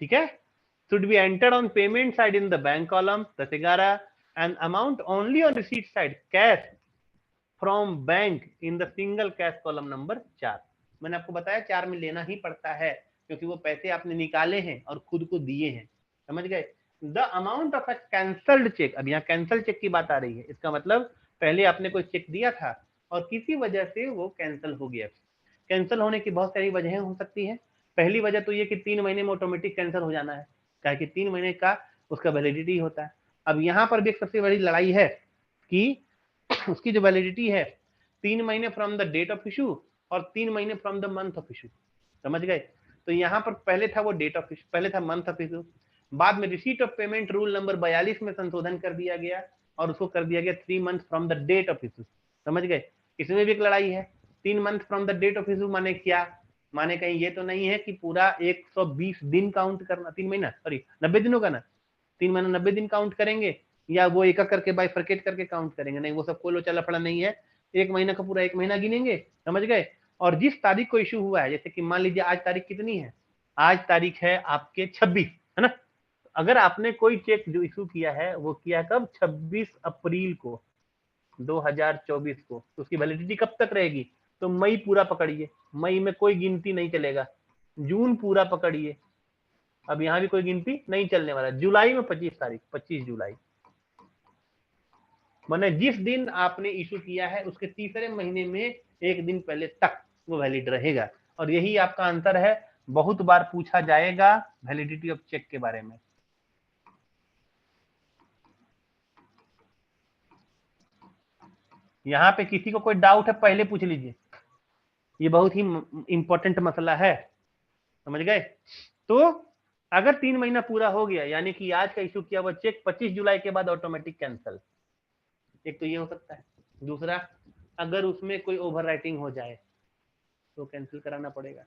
ठीक है। should be entered on payment side in the bank column 10-11 and amount only on receipt side cash from bank in the single cash column number 4। मैंने आपको बताया 4 में लेना ही पड़ता है क्योंकि वो पैसे आपने निकाले हैं और खुद को दिए हैं, समझ गए। The amount of a cancelled cheque, अब यहाँ कैंसल चेक की बात आ रही है, इसका मतलब पहले आपने कोई चेक दिया था और किसी वजह से वो कैंसिल हो गया। कैंसिल होने की बहुत सारी वजहें हो सकती है। पहली वजह तो ये कि 3 महीने में ऑटोमेटिक कैंसिल हो जाना है, क्या कि 3 महीने का उसका वैलिडिटी होता है। अब यहाँ पर भी एक सबसे बड़ी लड़ाई है कि उसकी जो वैलिडिटी है 3 महीने from the date of issue और 3 महीने from the month of issue, समझ गए। तो यहाँ पर पहले था वो डेट ऑफ इशू, पहले था मंथ ऑफ इशू, बाद में receipt of payment rule number 42 में संशोधन कर दिया गया और उसको कर दिया गया 3 month from the date of issue, समझ गए। इसमें भी एक लड़ाई है, 3 month from the date of issue माने क्या, माने कहीं ये तो नहीं है कि पूरा 120 दिन काउंट करना, 3 महीना सॉरी 90 दिनों का ना, 3 महीना 90 दिन काउंट करेंगे या वो एक करके बाइफरकेट करके काउंट करेंगे, नहीं वो सब कोई लोचा लफड़ा नहीं है, 1 महीना का पूरा 1 महीना गिनेंगे, समझ गए। और जिस तारीख को इशू हुआ है, जैसे कि मान लीजिए आज तारीख कितनी है, आज तारीख है आपके 26, है ना। अगर आपने कोई चेक जो इशू किया है वो किया कब, 26 अप्रैल को 2024 को, तो उसकी वैलिडिटी कब तक रहेगी, तो मई पूरा पकड़िए, मई में कोई गिनती नहीं चलेगा, जून पूरा पकड़िए, अब यहाँ भी कोई गिनती नहीं चलने वाला, जुलाई में 25 तारीख, 25 जुलाई, माने जिस दिन आपने इशू किया है उसके तीसरे महीने में एक दिन पहले तक वो वैलिड रहेगा। और यही आपका आंसर है, बहुत बार पूछा जाएगा वैलिडिटी ऑफ चेक के बारे में। यहाँ पे किसी को कोई डाउट है पहले पूछ लीजिए, ये बहुत ही इंपॉर्टेंट मसला है, समझ गए। तो अगर 3 महीना पूरा हो गया यानी कि आज का इशू किया हुआ चेक 25 जुलाई के बाद ऑटोमेटिक कैंसिल, एक तो ये हो सकता है। दूसरा, अगर उसमें कोई ओवर राइटिंग हो जाए तो कैंसिल कराना पड़ेगा।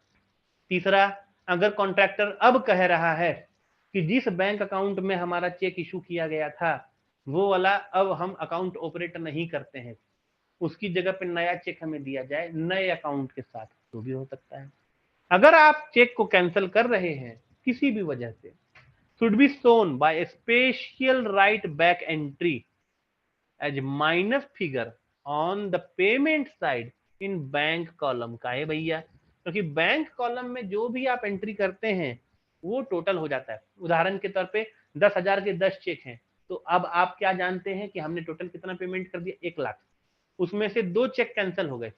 तीसरा, अगर कॉन्ट्रैक्टर अब कह रहा है कि जिस बैंक अकाउंट में हमारा चेक इशू किया गया था वो वाला अब हम अकाउंट ऑपरेट नहीं करते हैं, उसकी जगह पे नया चेक हमें दिया जाए नए अकाउंट के साथ, तो भी हो सकता है। अगर आप चेक को कैंसिल कर रहे हैं किसी भी वजह से, should be shown by a special write back entry as minus figure on the payment side in bank column का है भैया, क्योंकि बैंक कॉलम में जो भी आप एंट्री करते हैं वो टोटल हो जाता है। उदाहरण के तौर पे 10,000 के 10 चेक हैं, तो अब आप क्या जानते हैं कि हमने टोटल कितना पेमेंट कर दिया, 1 लाख, उसमें से 2 चेक कैंसिल हो गए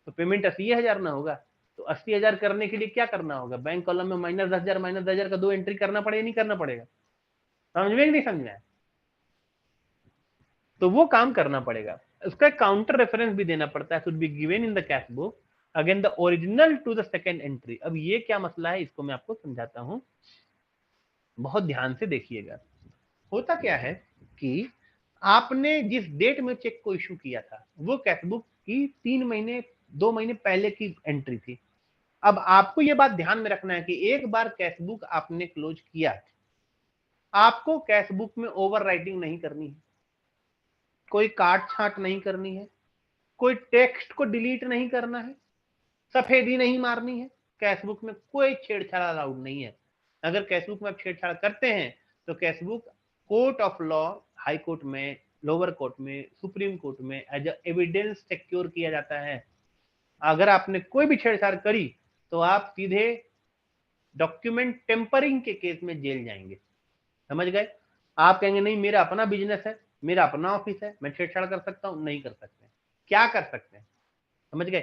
तो पेमेंट 80,000 ना होगा। तो 80,000 करने के लिए क्या करना होगा, बैंक कॉलम में -10,000 का 2 एंट्री करना पड़ेगा, नहीं करना पड़ेगा, समझ में नहीं समझना है, तो वो काम करना पड़ेगा। उसका काउंटर रेफरेंस भी देना पड़ता है, should be given in the cash book again the original to the second entry। अब ये क्या मसला है इसको मैं आपको समझाता हूं, बहुत ध्यान से देखिएगा। होता क्या है कि आपने जिस डेट में चेक को इशू किया था वो कैश बुक की 3 महीने 2 महीने पहले की एंट्री थी। अब आपको ये बात ध्यान में रखना है कि एक बार कैश बुक आपने क्लोज किया, आपको कैश बुक में ओवर राइटिंग नहीं करनी है, कोई काट छांट नहीं करनी है, कोई टेक्स्ट को डिलीट नहीं करना है, सफेदी नहीं मारनी है, कैश बुक में कोई छेड़छाड़ अलाउड नहीं है। अगर कैश बुक में आप छेड़छाड़ करते हैं तो cashbook court of law, high court में, लोअर कोर्ट में, सुप्रीम कोर्ट में एज एविडेंस सिक्योर किया जाता है। अगर आपने कोई भी छेड़छाड़ करी तो आप सीधे डॉक्यूमेंट टेम्परिंग के केस में जेल जाएंगे। समझ गए? आप कहेंगे नहीं मेरा अपना बिजनेस है, मेरा अपना ऑफिस है, मैं छेड़छाड़ कर सकता हूं, नहीं कर सकते। क्या कर सकते हैं? समझ गए?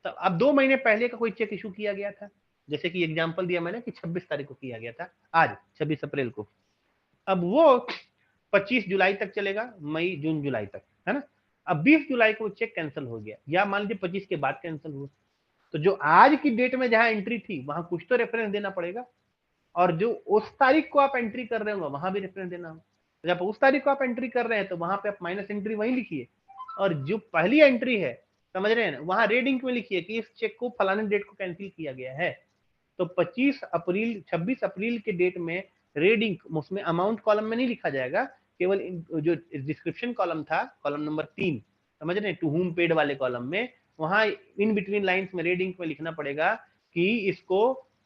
तो अब 2 महीने पहले का कोई चेक इशू किया गया था, जैसे कि एग्जांपल दिया मैंने कि 26 तारीख को किया गया था, आज 26 अप्रैल को। अब वो 25 जुलाई तक चलेगा, मई जून जुलाई तक, है ना। अब 20 जुलाई को चेक कैंसिल हो गया, या मान लीजिए 25 के बाद कैंसिल हुआ, तो जो आज की डेट में जहां एंट्री थी वहां कुछ तो रेफरेंस देना पड़ेगा, और जो उस तारीख को आप एंट्री कर रहे हो वहां भी रेफरेंस देना हो। जब उस तारीख को आप एंट्री कर रहे हैं तो वहां पे आप माइनस एंट्री वहीं लिखिए, और जो पहली एंट्री है, समझ रहे हैं ना, वहां रेड इंक में लिखिए कि इस चेक को फलाने डेट को कैंसिल किया गया है। तो 26 अप्रैल के डेट में रेड इंक, उसमें अमाउंट कॉलम में नहीं लिखा जाएगा, केवल जो डिस्क्रिप्शन कॉलम था, कॉलम नंबर 3, समझ रहे हैं, टू हुम पेड वाले कॉलम में, वहां इन बिटवीन लाइंस में रेड इंक में लिखना पड़ेगा कि इसको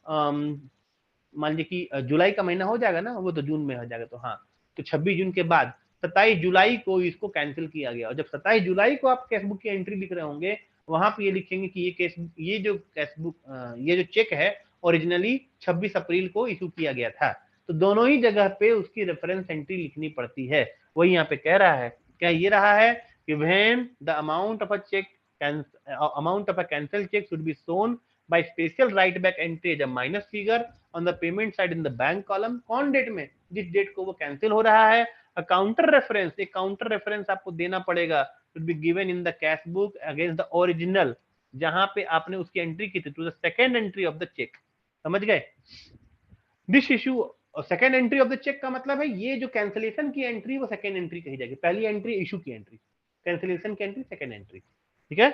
मान लीजिए कि जुलाई का महीना हो जाएगा ना, वो तो जून में हो जाएगा, तो हाँ, तो 26 जून के बाद 27 जुलाई को इसको कैंसिल किया गया। और जब 27 जुलाई को आप कैशबुक की एंट्री लिख रहे होंगे, वहां पे ये लिखेंगे कि ये जो कैशबुक, ये जो चेक है ओरिजिनली 26 अप्रैल को इशू किया गया था। तो दोनों ही जगह पे उसकी रेफरेंस एंट्री लिखनी पड़ती है। वही यहाँ पे कह रहा है, क्या ये रहा है कि when the amount of a cancel cheque should be shown by special write back entry as a minus figure on the payment side in the bank column। कौन डेट में, जिस डेट को वो कैंसिल हो रहा है। काउंटर रेफरेंस, एक counter reference आपको देना पड़ेगा, should be given in the cash book against the original, जहां पे आपने उसकी एंट्री की थी, to the second entry of the cheque. समझ गए? This issue, second entry of the cheque का मतलब है ये जो कैंसिलेशन की एंट्री वो सेकेंड एंट्री कही जाएगी। पहली एंट्री इशू की एंट्री, कैंसिलेशन की एंट्री सेकेंड एंट्री, ठीक है।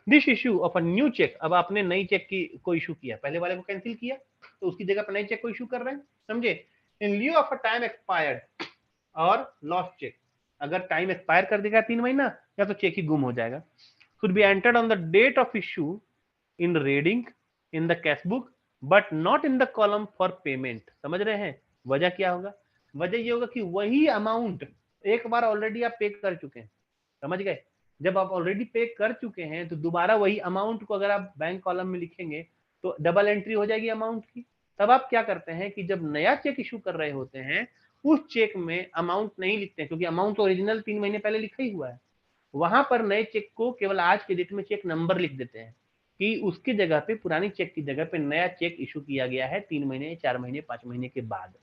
This issue of a new cheque, अब आपने नई चेक की को इशू किया, पहले वाले को कैंसिल किया, तो उसकी जगह पर नई चेक को इशू कर रहे हैं, समझे। In lieu of a time expired और लॉस्ट चेक, अगर टाइम एक्सपायर कर देगा 3 महीना, या तो चेक ही गुम हो जाएगा। Should be entered on the date of issue in reading in the cash book but not in the column for payment. समझ रहे हैं? वजह क्या होगा? वजह ये होगा कि वही अमाउंट एक बार ऑलरेडी आप पे कर चुके हैं, समझ गए। जब आप ऑलरेडी पे कर चुके हैं तो दोबारा वही अमाउंट को अगर आप बैंक कॉलम में लिखेंगे तो डबल एंट्री हो जाएगी अमाउंट की। तब आप क्या करते हैं कि जब नया चेक इशू कर रहे होते हैं उस चेक में अमाउंट नहीं लिखते हैं, क्योंकि अमाउंट तो ओरिजिनल 3 महीने पहले लिखा ही हुआ है। वहां पर नए चेक को केवल आज के डेट में चेक नंबर लिख देते हैं कि उसकी जगह पे, पुरानी चेक की जगह पे नया चेक इशू किया गया है 3 महीने, 4 महीने, 5 महीने के बाद।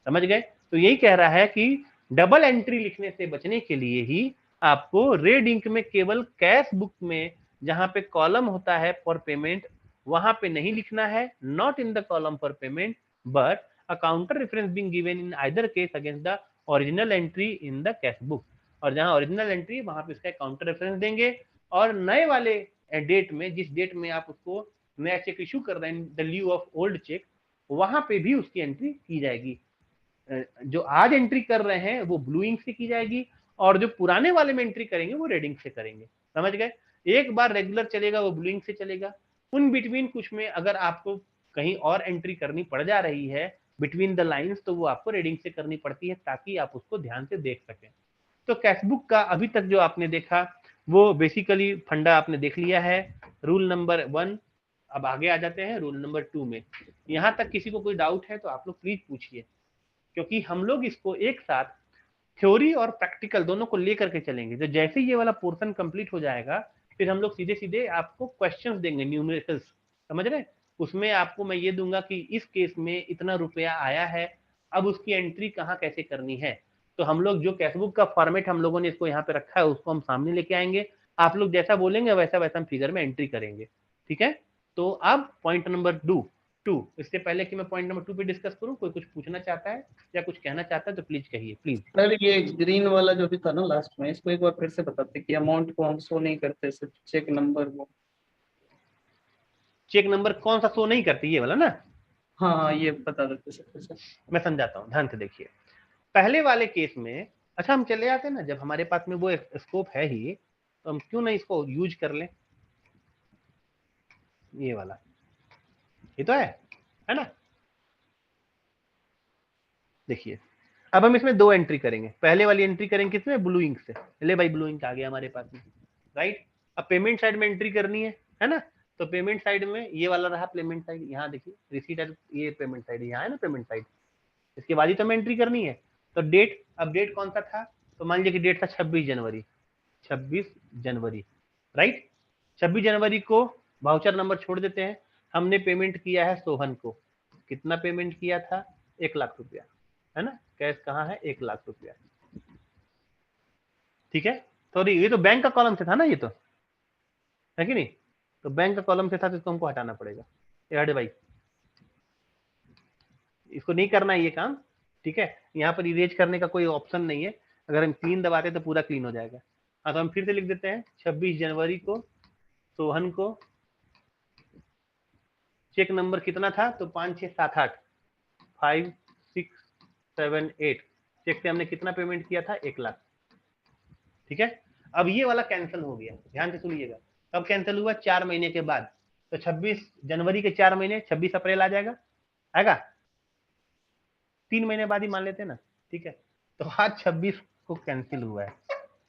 समझ गए? तो यही कह रहा है कि डबल एंट्री लिखने से बचने के लिए ही आपको रेड इंक में केवल कैश बुक में जहां पे कॉलम होता है फॉर पेमेंट वहां पे नहीं लिखना है, not in the column for payment but a counter reference being given in either case against the original entry in the cash book. और जहां ओरिजिनल एंट्री वहां पे इसका काउंटर रेफरेंस देंगे, और नए वाले डेट में, जिस डेट में आप उसको नया चेक इशू कर रहे हैं the lieu of old cheque, वहां पे भी उसकी एंट्री की जाएगी। जो आज एंट्री कर रहे हैं वो ब्लू इंक से की जाएगी, और जो पुराने वाले में एंट्री करेंगे वो रेड इंक से करेंगे। समझ गए? एक बार रेगुलर चलेगा वो ब्लू इंक से चलेगा, उन बिटवीन कुछ में अगर आपको कहीं और एंट्री करनी पड़ जा रही है बिटवीन द लाइंस, तो वो आपको रेड इंक से करनी पड़ती है ताकि आप उसको ध्यान से देख सकें। तो कैशबुक का अभी तक जो आपने देखा वो बेसिकली फंडा आपने देख लिया है, रूल नंबर 1। अब आगे आ जाते हैं रूल नंबर 2 में। यहां तक किसी को कोई डाउट है तो आप लोग प्लीज पूछिए, क्योंकि हम लोग इसको एक साथ थ्योरी और प्रैक्टिकल दोनों को लेकर के चलेंगे। तो जैसे ये वाला पोर्शन कंप्लीट हो जाएगा फिर हम लोग सीधे सीधे आपको क्वेश्चंस देंगे, न्यूमेरिकल्स, समझ रहे। उसमें आपको मैं ये दूंगा कि इस केस में इतना रुपया आया है, अब उसकी एंट्री कहाँ कैसे करनी है। तो हम लोग जो कैशबुक का फॉर्मेट हम लोगों ने इसको यहाँ पे रखा है उसको हम सामने लेके आएंगे, आप लोग जैसा बोलेंगे वैसा वैसा हम फिगर में एंट्री करेंगे, ठीक है। तो अब पॉइंट नंबर 2, इससे पहले कि मैं पॉइंट नंबर 2 पे डिस्कस करूं, कोई कुछ पूछना चाहता है या कुछ कहना चाहता है तो प्लीज कहिए, प्लीज। सर ये ग्रीन वाला जो भी था ना लास्ट में, इसको एक बार फिर से बताते कि अमाउंट को हम शो नहीं करते, सिर्फ चेक नंबर वो। चेक नंबर कौन सा शो नहीं करती, ये वाला ना? हाँ हाँ, ये बता देते सर। मैं समझाता हूँ, ध्यान से देखिए। पहले वाले केस में, अच्छा हम चले आते हैं ना, जब हमारे पास में वो स्कोप है ही तो हम क्यों नहीं इसको यूज कर लें। ये वाला, ये तो है ना। देखिए अब हम इसमें 2 एंट्री करेंगे। पहले वाली एंट्री करेंगे किसमें, ब्लू इंक से। ले भाई ब्लू इंक आ गया हमारे पास में, राइट। अब पेमेंट साइड में एंट्री करनी है ना। तो पेमेंट साइड में ये वाला रहा पेमेंट साइड, यहाँ देखिए रिसीट, ये पेमेंट साइड यहाँ है ना, पेमेंट साइड। इसके बाद ही तो हमें एंट्री करनी है। तो डेट, अब डेट कौन सा था, तो मान लीजिए कि डेट था 26 जनवरी, 26 जनवरी, राइट। 26 जनवरी को वाउचर नंबर छोड़ देते हैं। हमने पेमेंट किया है सोहन को, कितना पेमेंट किया था, 1 लाख रुपया, है ना। कैश कहाँ है, 1 लाख रुपया, ठीक है। सॉरी, ये तो बैंक का कॉलम से था ना, ये तो है कि नहीं। तो बैंक का कॉलम से था तो इसको हमको हटाना पड़ेगा। ये हटे भाई, इसको नहीं करना है ये काम, ठीक है। यहाँ पर इरेज करने का कोई ऑप्शन नहीं है। अगर हम क्लीन दबाते तो पूरा क्लीन हो जाएगा। हाँ, तो हम फिर से लिख देते हैं 26 जनवरी को सोहन को चेक नंबर कितना था, तो 5 6 7 8 5 6 7 8 चेक से हमने कितना पेमेंट किया था, 1 लाख, ठीक है। अब ये वाला कैंसिल हो गया, ध्यान से सुनिएगा। कब कैंसिल हुआ, 4 महीने के बाद। तो 26 जनवरी के 4 महीने 26 अप्रैल आ जाएगा, आएगा 3 महीने बाद ही मान लेते हैं ना, ठीक है। तो आज 26 को कैंसिल हुआ है।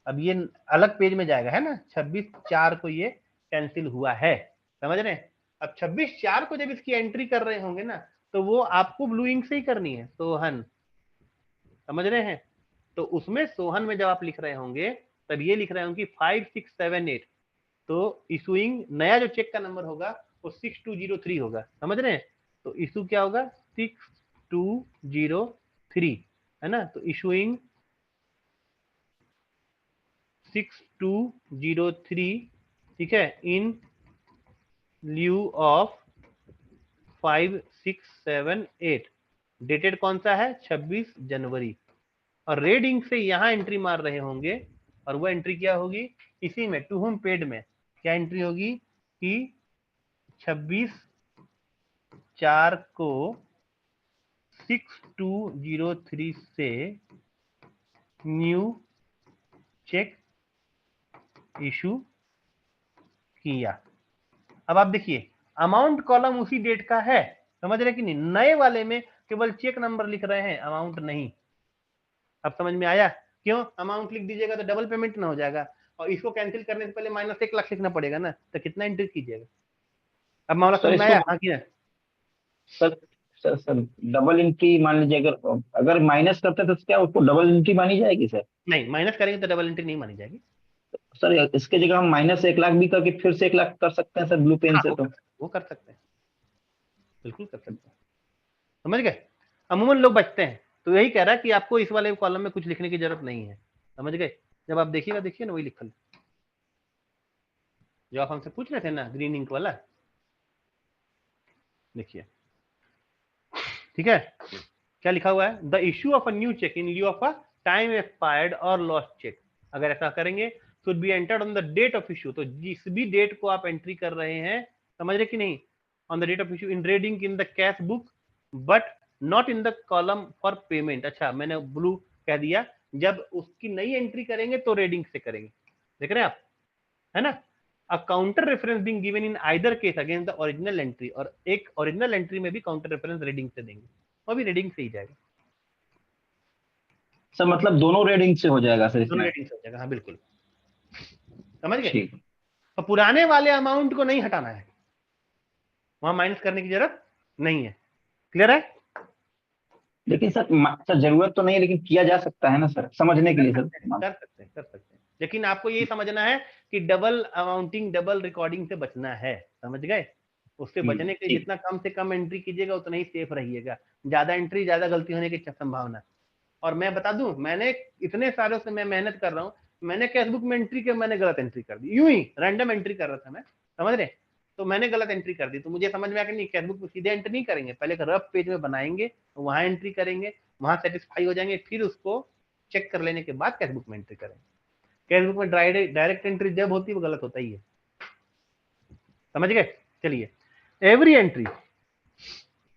अब ये अलग पेज में जाएगा, है ना। 26/4 को ये कैंसिल हुआ है, समझ रहे हैं। अब 26/4 को जब इसकी एंट्री कर रहे होंगे ना, तो वो आपको ब्लू इंक से ही करनी है, सोहन, समझ रहे हैं। तो उसमें सोहन में जब आप लिख रहे होंगे तब ये लिख रहे होंगे 5678, तो इशूइंग नया जो चेक का नंबर होगा वो 6203 होगा, समझ रहे हैं। तो इशू क्या होगा, 6203, है ना। तो इशूइंग 6203, ठीक है, इन ल्यू ऑफ 5678। डेटेड कौन सा है, 26 जनवरी। और रेड इंक से यहां एंट्री मार रहे होंगे, और वो एंट्री क्या होगी, इसी में टू होम पेड में क्या एंट्री होगी कि 26/4 को 6203 से न्यू चेक इशू किया। अब आप देखिए अमाउंट कॉलम उसी डेट का है, समझ रहे कि नहीं। नए वाले में केवल चेक नंबर लिख रहे हैं, अमाउंट नहीं। अब समझ में आया, क्यों, अमाउंट लिख दीजिएगा तो डबल पेमेंट ना हो जाएगा, और इसको कैंसिल करने से पहले -1 लाख लिखना पड़ेगा ना, तो कितना एंट्री कीजिएगा। अब मामला सर समझ में इसको, आया, हाँ कि ना। सर सर डबल एंट्री मान लीजिए, अगर अगर माइनस करते हैं तो क्या उसको डबल एंट्री मानी जाएगी सर? नहीं, माइनस करेंगे तो डबल एंट्री नहीं मानी जाएगी। सर इसके जगह हम -1 लाख भी करके फिर से 1 लाख कर सकते हैं सर, ब्लू पेन हाँ, से तो। वो कर सकते हैं, बिल्कुल कर सकते हैं, समझ गए। अमूमन लोग बचते हैं, तो यही कह रहा है कि आपको इस वाले कॉलम में कुछ लिखने की जरूरत नहीं है, समझ गए। जब आप देखिएगा, देखिए ना वही लिखल जो आप हमसे पूछ रहे थे ना, ग्रीन इंक वाला, देखिए, ठीक है। क्या लिखा हुआ है, the issue of a new cheque in lieu of a time expired और लॉस्ट चेक। अगर ऐसा करेंगे should be entered on the date of issue, तो जिस भी डेट को आप एंट्री कर रहे हैं, समझ रहे कि नहीं, on the date of issue in reading in the cash book but not in the column for payment. अच्छा, मैंने ब्लू कह दिया, जब उसकी नई एंट्री करेंगे तो रेडिंग से करेंगे, देख रहे हैं आप, है ना। अ counter reference being given in either case against the original entry, और एक ओरिजिनल एंट्री में भी काउंटर रेफरेंस रीडिंग से देंगे, वो भी रीडिंग से ही जाएगा, सर मतलब दोनों रेडिंग से हो जाएगा सर दोनों इसमें? रीडिंग से हो जाएगा, हाँ बिल्कुल, समझ गए। ठीक। तो पुराने वाले अमाउंट को नहीं हटाना है, वहां माइनस करने की जरूरत नहीं है, क्लियर है। लेकिन सर सर जरूरत तो नहीं है, लेकिन किया जा सकता है ना सर, समझने के लिए सर। कर सकते हैं, लेकिन आपको ये समझना है कि डबल अमाउंटिंग, डबल रिकॉर्डिंग से बचना है, समझ गए। उससे बचने के लिए ठीक। जितना कम से कम एंट्री कीजिएगा उतना ही सेफ रहिएगा। ज्यादा एंट्री ज्यादा गलती होने की संभावना। और मैं बता दूं, मैंने इतने सालों से मैं मेहनत कर रहा हूँ, मैंने कैशबुक में एंट्री के मैंने गलत एंट्री कर दी, यूं ही रैंडम एंट्री कर रहा था मैं, समझ रहे। तो मैंने गलत एंट्री कर दी, तो मुझे समझ में आया कि नहीं, कैशबुक में सीधे एंट्री नहीं करेंगे, पहले एक रफ पेज में बनाएंगे, वहां एंट्री करेंगे, वहां सेटिस्फाई हो जाएंगे, फिर उसको चेक कर लेने के बाद कैशबुक में एंट्री करेंगे। कैशबुक में डायरेक्ट एंट्री जब होती है वो गलत होता ही है, समझ गए। चलिए, every entry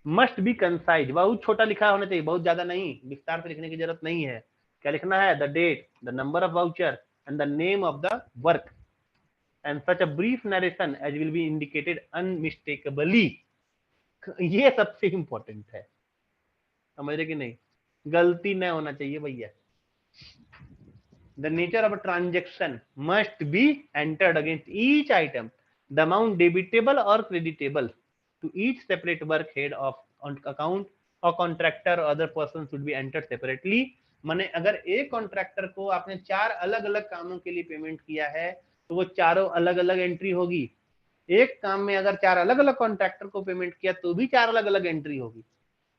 must be concise, बहुत छोटा लिखा होना चाहिए, बहुत ज्यादा नहीं, विस्तार से लिखने की जरूरत नहीं है। क्या लिखना है, the date, the number of voucher and the name of the work and such a brief narration as will be indicated unmistakably. ये सबसे इंपॉर्टेंट है, समझ रहे कि नहीं। गलती न होना चाहिए भैया। The nature of a transaction must be entered against each item. The amount debitable or creditable to each separate work head of account or contractor or other person should be entered separately. माने अगर एक contractor को आपने 4 अलग अलग कामों के लिए पेमेंट किया है तो वो चारों अलग अलग एंट्री होगी। एक काम में अगर 4 अलग अलग कॉन्ट्रैक्टर को पेमेंट किया तो भी 4 अलग अलग एंट्री होगी।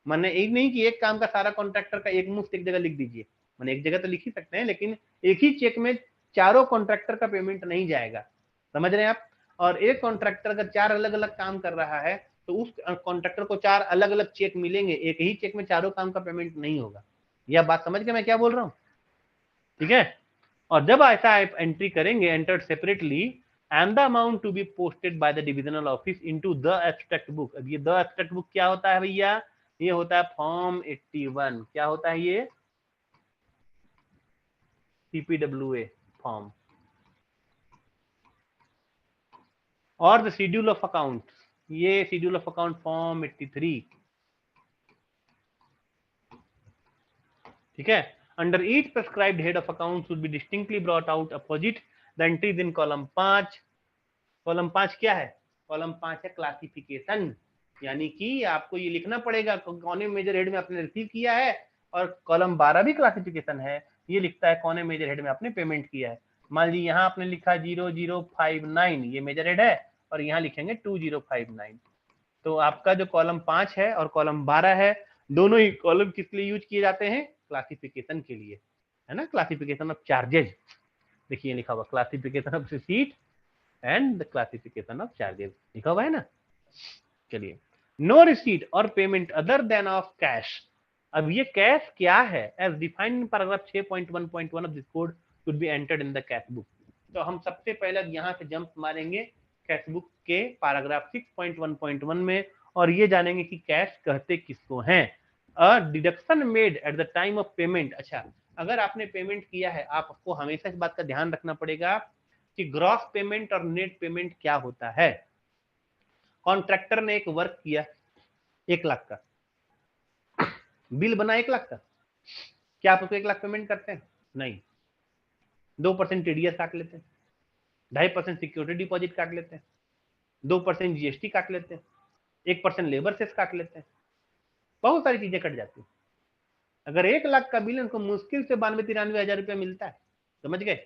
माने एक नहीं कि एक काम का सारा कॉन्ट्रैक्टर का एक मुफ्त एक जगह लिख दीजिए, माने एक जगह तो लिख ही सकते हैं, लेकिन एक ही चेक में चारों कॉन्ट्रैक्टर का पेमेंट नहीं जाएगा, समझ रहे हैं आप। और एक कॉन्ट्रैक्टर अगर 4 अलग अलग काम कर रहा है तो उस कॉन्ट्रैक्टर को 4 अलग अलग चेक मिलेंगे, एक ही चेक में चारों काम का पेमेंट नहीं होगा। यह बात समझ गए मैं क्या बोल रहा हूँ, ठीक है। और जब ऐसा आप एंट्री करेंगे entered separately and the amount to be posted by the divisional office into the abstract book. अब ये द एब्स्ट्रैक्ट बुक क्या होता है भैया, ये होता है फॉर्म 81। क्या होता है ये, CPWA फॉर्म। और द शेड्यूल ऑफ अकाउंट, ये शेड्यूल ऑफ अकाउंट फॉर्म 83, ठीक है। Under each prescribed head of account should be distinctly brought out opposite the entries in column 5। Column 5 क्या है, कॉलम 5 है क्लासिफिकेशन, यानी कि आपको ये लिखना पड़ेगा कौन मेजर हेड में आपने रिसीव किया है। और कॉलम 12 भी क्लासिफिकेशन है, ये लिखता है कौन मेजर हेड में आपने पेमेंट किया है। मान लीजिए यहाँ आपने लिखा 0059, ये मेजर हेड है, और यहाँ लिखेंगे 2059। तो आपका जो कॉलम 5 है और कॉलम 12 है, दोनों ही कॉलम किस लिए यूज किए जाते हैं, क्लासिफिकेशन के लिए, है ना। क्लासिफिकेशन ऑफ चार्जेज, देखिए लिखा हुआ classification of receipt and the classification of charges लिखा हुआ है ना। चलिए, नो रिसीट और payment other than of cash. अब ये कैश क्या है, as defined in paragraph 6.1.1 of this code should be entered in the cash book. तो हम सबसे पहले यहाँ से जंप मारेंगे कैश बुक के पैराग्राफ 6.1.1 में, और ये जानेंगे कि कैश कहते किसको हैं। A deduction made at the time of payment. अच्छा, अगर आपने पेमेंट किया है, आपको हमेशा इस बात का ध्यान रखना पड़ेगा कि ग्रॉस पेमेंट और नेट पेमेंट क्या होता है। कॉन्ट्रैक्टर ने एक वर्क किया 1 लाख का, बिल बना 1 लाख का, क्या आप उसको 1 लाख पेमेंट करते हैं, नहीं। 2% टीडीएस काट लेते हैं, 2.5% सिक्योरिटी डिपॉजिट काट लेते हैं, 2% जीएसटी काट लेते हैं, 1% लेबर सेस काट लेते हैं, बहुत सारी चीजें कट जाती है। अगर 1 लाख का बिल उनको मुश्किल से 92-93 हजार रुपया मिलता है, समझ गए।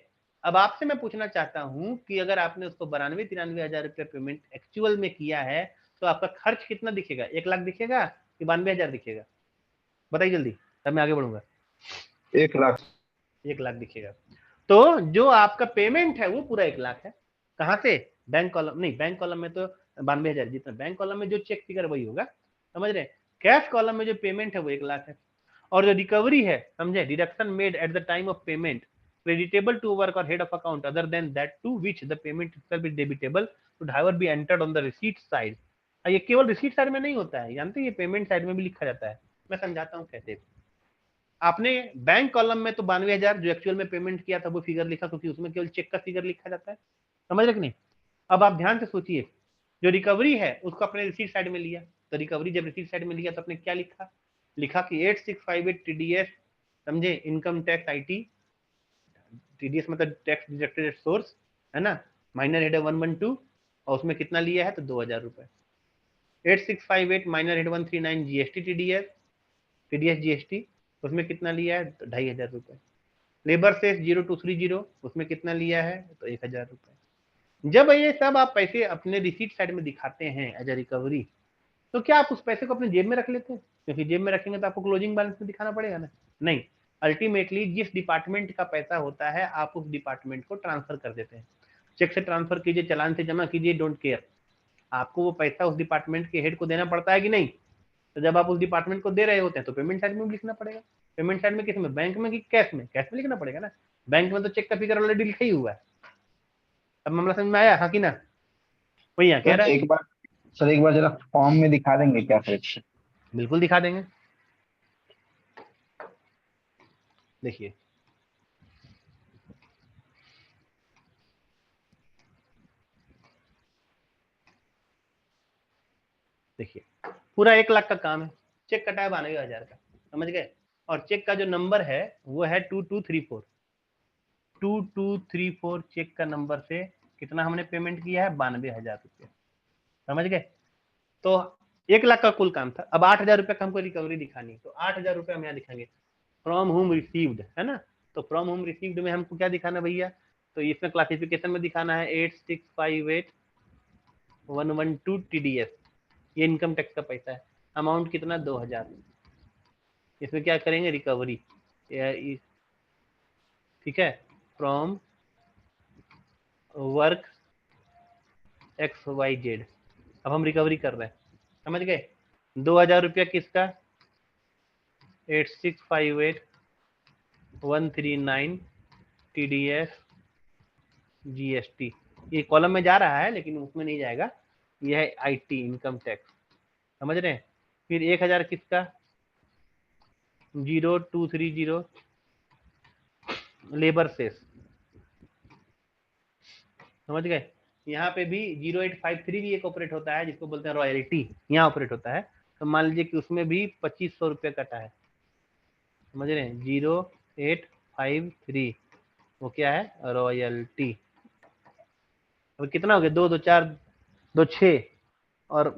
अब आपसे मैं पूछना चाहता हूं कि अगर आपने उसको 92-93 हजार रुपया पेमेंट एक्चुअल में किया है तो आपका खर्च कितना दिखेगा, 1 लाख दिखेगा कि 92 हजार दिखेगा, बताइए जल्दी, तब मैं आगे बढ़ूंगा। 1 लाख। 1 लाख दिखेगा। तो जो आपका पेमेंट है वो पूरा 1 लाख है। कहां से, बैंक कॉलम नहीं, बैंक कॉलम में तो 92 हजार, जितना बैंक कॉलम में जो चेक फिगर वही होगा, समझ रहे। कैश कॉलम में जो पेमेंट है वो 1 लाख है। और जो रिकवरी है, समझे, deduction made at the time of payment creditable to work और head of account other than that to which the payment itself is debitable should however be entered on the receipt side। ये केवल receipt side में नहीं होता है, जानते हैं, ये पेमेंट साइड में भी लिखा जाता है। मैं समझाता हूँ कैसे। आपने बैंक कॉलम में तो 92 हजार जो एक्चुअल में पेमेंट किया था वो फिगर लिखा, क्योंकि उसमें केवल चेक का फिगर लिखा जाता है, समझ रहे कि नहीं। अब आप ध्यान से सोचिए, जो रिकवरी है उसको अपने रिसीट साइड में लिया, तो रिकवरी जब रिसीट साइड में लिया तो आपने क्या लिखा, लिखा कि 8658 टीडीएस, समझे, इनकम टैक्स आईटी, टीडीएस मतलब टैक्स डिडक्टेड एट सोर्स, है ना, माइनर हेड 112, और उसमें कितना लिया है तो 2000 रुपए। 8658 minor head 139 GST TDS, TDS GST, उसमें कितना लिया है तो 2500 रुपए। लेबर सेस 0230, उसमें कितना लिया है तो 1000 रुपए। जब ये सब आप पैसे अपने रिसीट साइड में दिखाते हैं एज ए रिकवरी, तो क्या आप उस पैसे को अपने जेब में रख लेते हैं, क्योंकि जेब में रखेंगे तो आपको क्लोजिंग बैलेंस में दिखाना पड़ेगा ना, नहीं। अल्टीमेटली जिस डिपार्टमेंट का पैसा होता है आप उस डिपार्टमेंट को ट्रांसफर कर देते हैं। चेक से ट्रांसफर कीजिए, चालान से जमा कीजिए, डोंट केयर, आपको वो पैसा उस डिपार्टमेंट के हेड को देना पड़ता है कि नहीं। तो जब आप उस डिपार्टमेंट को दे रहे होते हैं तो पेमेंट साइड में भी लिखना पड़ेगा। पेमेंट साइड में किस में, बैंक में कि कैश में, कैश में लिखना पड़ेगा ना। बैंक में तो चेक का फिगर ऑलरेडी लिखा ही हुआ है। अब मामला समझ में आया, हाँ कि ना, वही यहाँ कह रहा है। एक बार सर, एक बार जरा फॉर्म में दिखा देंगे क्या सर? बिल्कुल दिखा देंगे, देखिए देखिए, पूरा 1 लाख का काम है, चेक कटा है 92 हजार का, समझ गए। और चेक का जो नंबर है वो है 2234। 2234 चेक का नंबर से कितना हमने पेमेंट किया है? 92,000 रुपये। समझ गए? तो 1 लाख का कुल काम था। अब 8,000 रुपये का हमको रिकवरी दिखानी, तो 8,000 रुपये हम यहाँ दिखाएंगे फ्रॉम होम रिसीव्ड, है ना। तो फ्रॉम होम रिसीव्ड में हमको क्या दिखाना भैया? तो इसमें क्लासिफिकेशन में दिखाना है 8658,112 TDS, ये इनकम टैक्स का पैसा है। अमाउंट कितना? 2,000। इसमें क्या करेंगे? रिकवरी, ठीक है, फ्रॉम वर्क XYZ। अब हम रिकवरी कर रहे हैं, समझ गए? 2,000 रुपया किसका? 8658,139 TDS GST। ये कॉलम में जा रहा है लेकिन उसमें नहीं जाएगा, यह है IT इनकम टैक्स, समझ रहे हैं? फिर 1,000 किसका? 0230 लेबर सेस, समझ गए? यहाँ पे भी 0853 भी एक ऑपरेट होता है जिसको बोलते हैं रॉयल्टी, यहाँ ऑपरेट होता है। तो मान लीजिए कि उसमें भी 2,500 रुपये कटा है, समझ रहे हैं? 0853 वो क्या है? रॉयल्टी। अब कितना हो गया? 2 2 4 2 6 और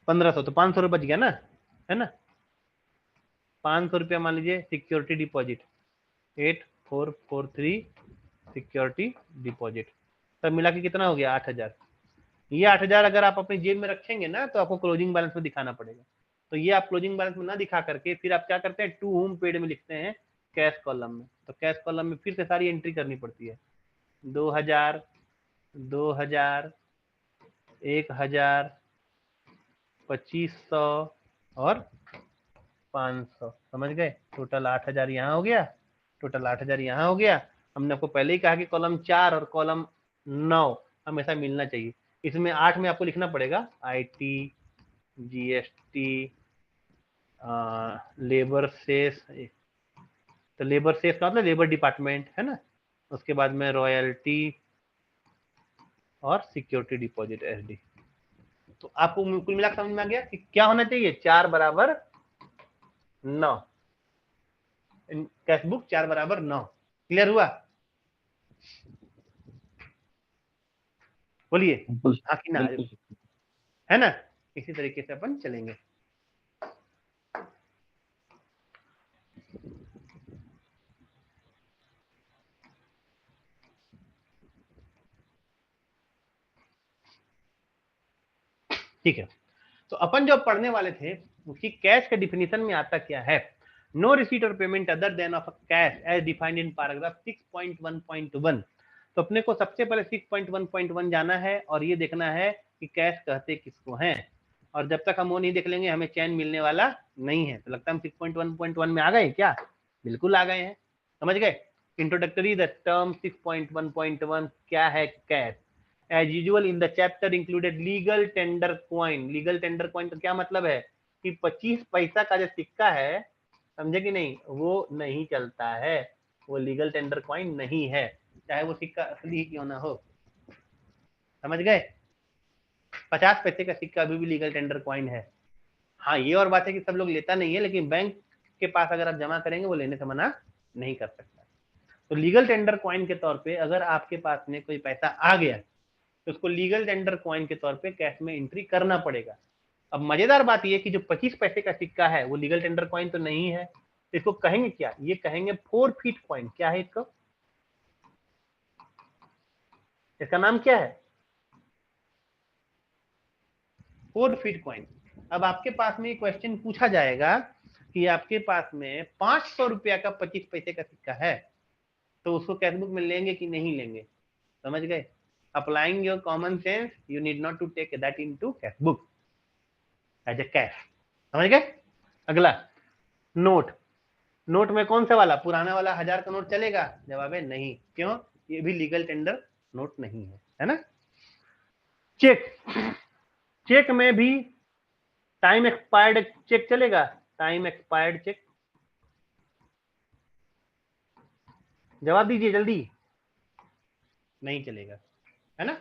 1,500, तो 500 रुपये बच गया ना, है ना। 500 रुपया मान लीजिए सिक्योरिटी डिपॉजिट, 8443 सिक्योरिटी डिपॉजिट, तब मिला के कितना हो गया? 8,000। ये 8,000 अगर आप अपनी जेब में रखेंगे ना तो आपको क्लोजिंग बैलेंस में दिखाना पड़ेगा। तो ये आप क्लोजिंग बैलेंस में ना दिखा करके फिर आप क्या करते हैं? टू होम पेड में लिखते हैं कैश कॉलम में। तो कैश कॉलम में फिर से सारी एंट्री करनी पड़ती है, 2,000, 2,000, 1,000, 2,500 और 500, समझ गए? टोटल 8,000 यहाँ हो गया, टोटल 8,000 यहाँ हो गया। हमने आपको पहले ही कहा कि कॉलम 4 और कॉलम 9 हमेशा मिलना चाहिए। इसमें 8 में आपको लिखना पड़ेगा IT GST लेबर सेस, तो लेबर सेस का मतलब लेबर डिपार्टमेंट, है ना। उसके बाद में रॉयल्टी और सिक्योरिटी डिपॉजिट SD। तो आपको कुल मिलाकर समझ में आ गया कि क्या होना चाहिए? 4 बराबर 9, कैश बुक 4 बराबर 9। क्लियर हुआ? बोलिए हाँ कि ना, है ना। इसी तरीके से अपन चलेंगे। ठीक है, तो अपन जो पढ़ने वाले थे उसकी कैश के डिफिनीशन में आता क्या है? नो रिसीट और payment other than of cash as defined in paragraph 6.1.1। तो अपने को सबसे पहले 6.1.1 जाना है और ये देखना है कि कैश कहते किसको हैं। और जब तक हम वो नहीं देख लेंगे हमें चैन मिलने वाला नहीं है। तो लगता है हम 6.1.1 में आ गए क्या? बिल्कुल आ गए हैं, समझ गए? इंट्रोडक्टरी द टर्म 6.1.1 क्या है? Cash. As usual in the chapter included legal tender coin। legal tender coin का क्या मतलब है? कि 25 पैसा का जो सिक्का है, समझे कि नहीं, वो नहीं चलता है, वो लीगल टेंडर कॉइन नहीं है, चाहे वो सिक्का असली ही क्यों ना हो, समझ गए? 50 पैसे का सिक्का अभी भी लीगल टेंडर कॉइन है। हाँ, ये और बात है कि सब लोग लेता नहीं है, लेकिन बैंक के पास अगर आप जमा करेंगे वो लेने से मना नहीं कर सकता। तो लीगल टेंडर कॉइन के तौर पे अगर आपके पास में कोई पैसा आ गया तो उसको लीगल टेंडर कॉइन के तौर पे कैश में एंट्री करना पड़ेगा। अब मजेदार बात यह कि जो 25 पैसे का सिक्का है वो लीगल टेंडर कॉइन तो नहीं है, इसको कहेंगे क्या? ये कहेंगे 4 फीट कॉइन। क्या है इसको? इसका नाम क्या है? 4 फीट कॉइन। अब आपके पास में क्वेश्चन पूछा जाएगा कि आपके पास में 500 रुपया का 25 पैसे का सिक्का है, तो उसको कैश बुक में लेंगे कि नहीं लेंगे? समझ गए? Applying your common sense, you need not to take that into cash book as a cash. समझ गए? अगला नोट। नोट में कौन सा वाला? पुराना वाला 1,000 का नोट चलेगा? जवाब है नहीं। क्यों? ये भी लीगल टेंडर नोट नहीं है ना। चेक। चेक में भी टाइम एक्सपायर्ड चेक चलेगा? टाइम एक्सपायर्ड चेक, जवाब दीजिए जल्दी। नहीं चलेगा, है ना।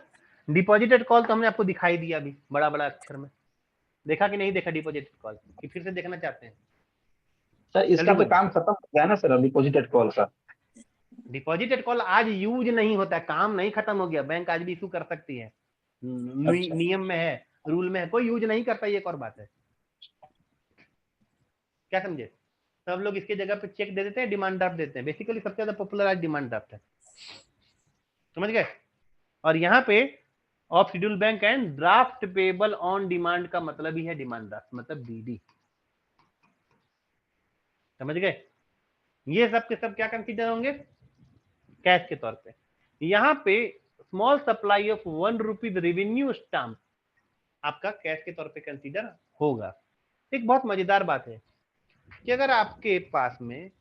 डिपॉजिटेड कॉल तो हमने आपको दिखाई दिया अभी बड़ा बड़ा अक्षर में, देखा कि नहीं देखा डिपॉजिटेड कॉल? कि फिर से देखना चाहते हैं? सर इसका तो काम खत्म हो गया ना सर, डिपॉजिटेड कॉल का। डिपॉजिटेड कॉल आज यूज नहीं होता है, काम नहीं खत्म हो गया, बैंक आज भी इशू कर सकती है, अच्छा। नियम में है, रूल में है, कोई यूज नहीं करता, ये एक और बात है। क्या समझे? सब लोग इसके जगह पे चेक दे देते हैं, डिमांड ड्राफ्ट देते हैं, बेसिकली सबसे ज्यादा पॉपुलर आज डिमांड ड्राफ्ट है, समझ गए? और यहाँ पे of schedule bank and draft payable on demand का मतलब ही है डिमांड ड्राफ्ट, मतलब डीडी, समझ गए? ये सब के सब क्या कंसीडर होंगे? कैश के तौर पे। यहाँ पे small supply of 1 rupees revenue stamp आपका कैश के तौर पे कंसीडर होगा। एक बहुत मजेदार बात है कि अगर आपके पास में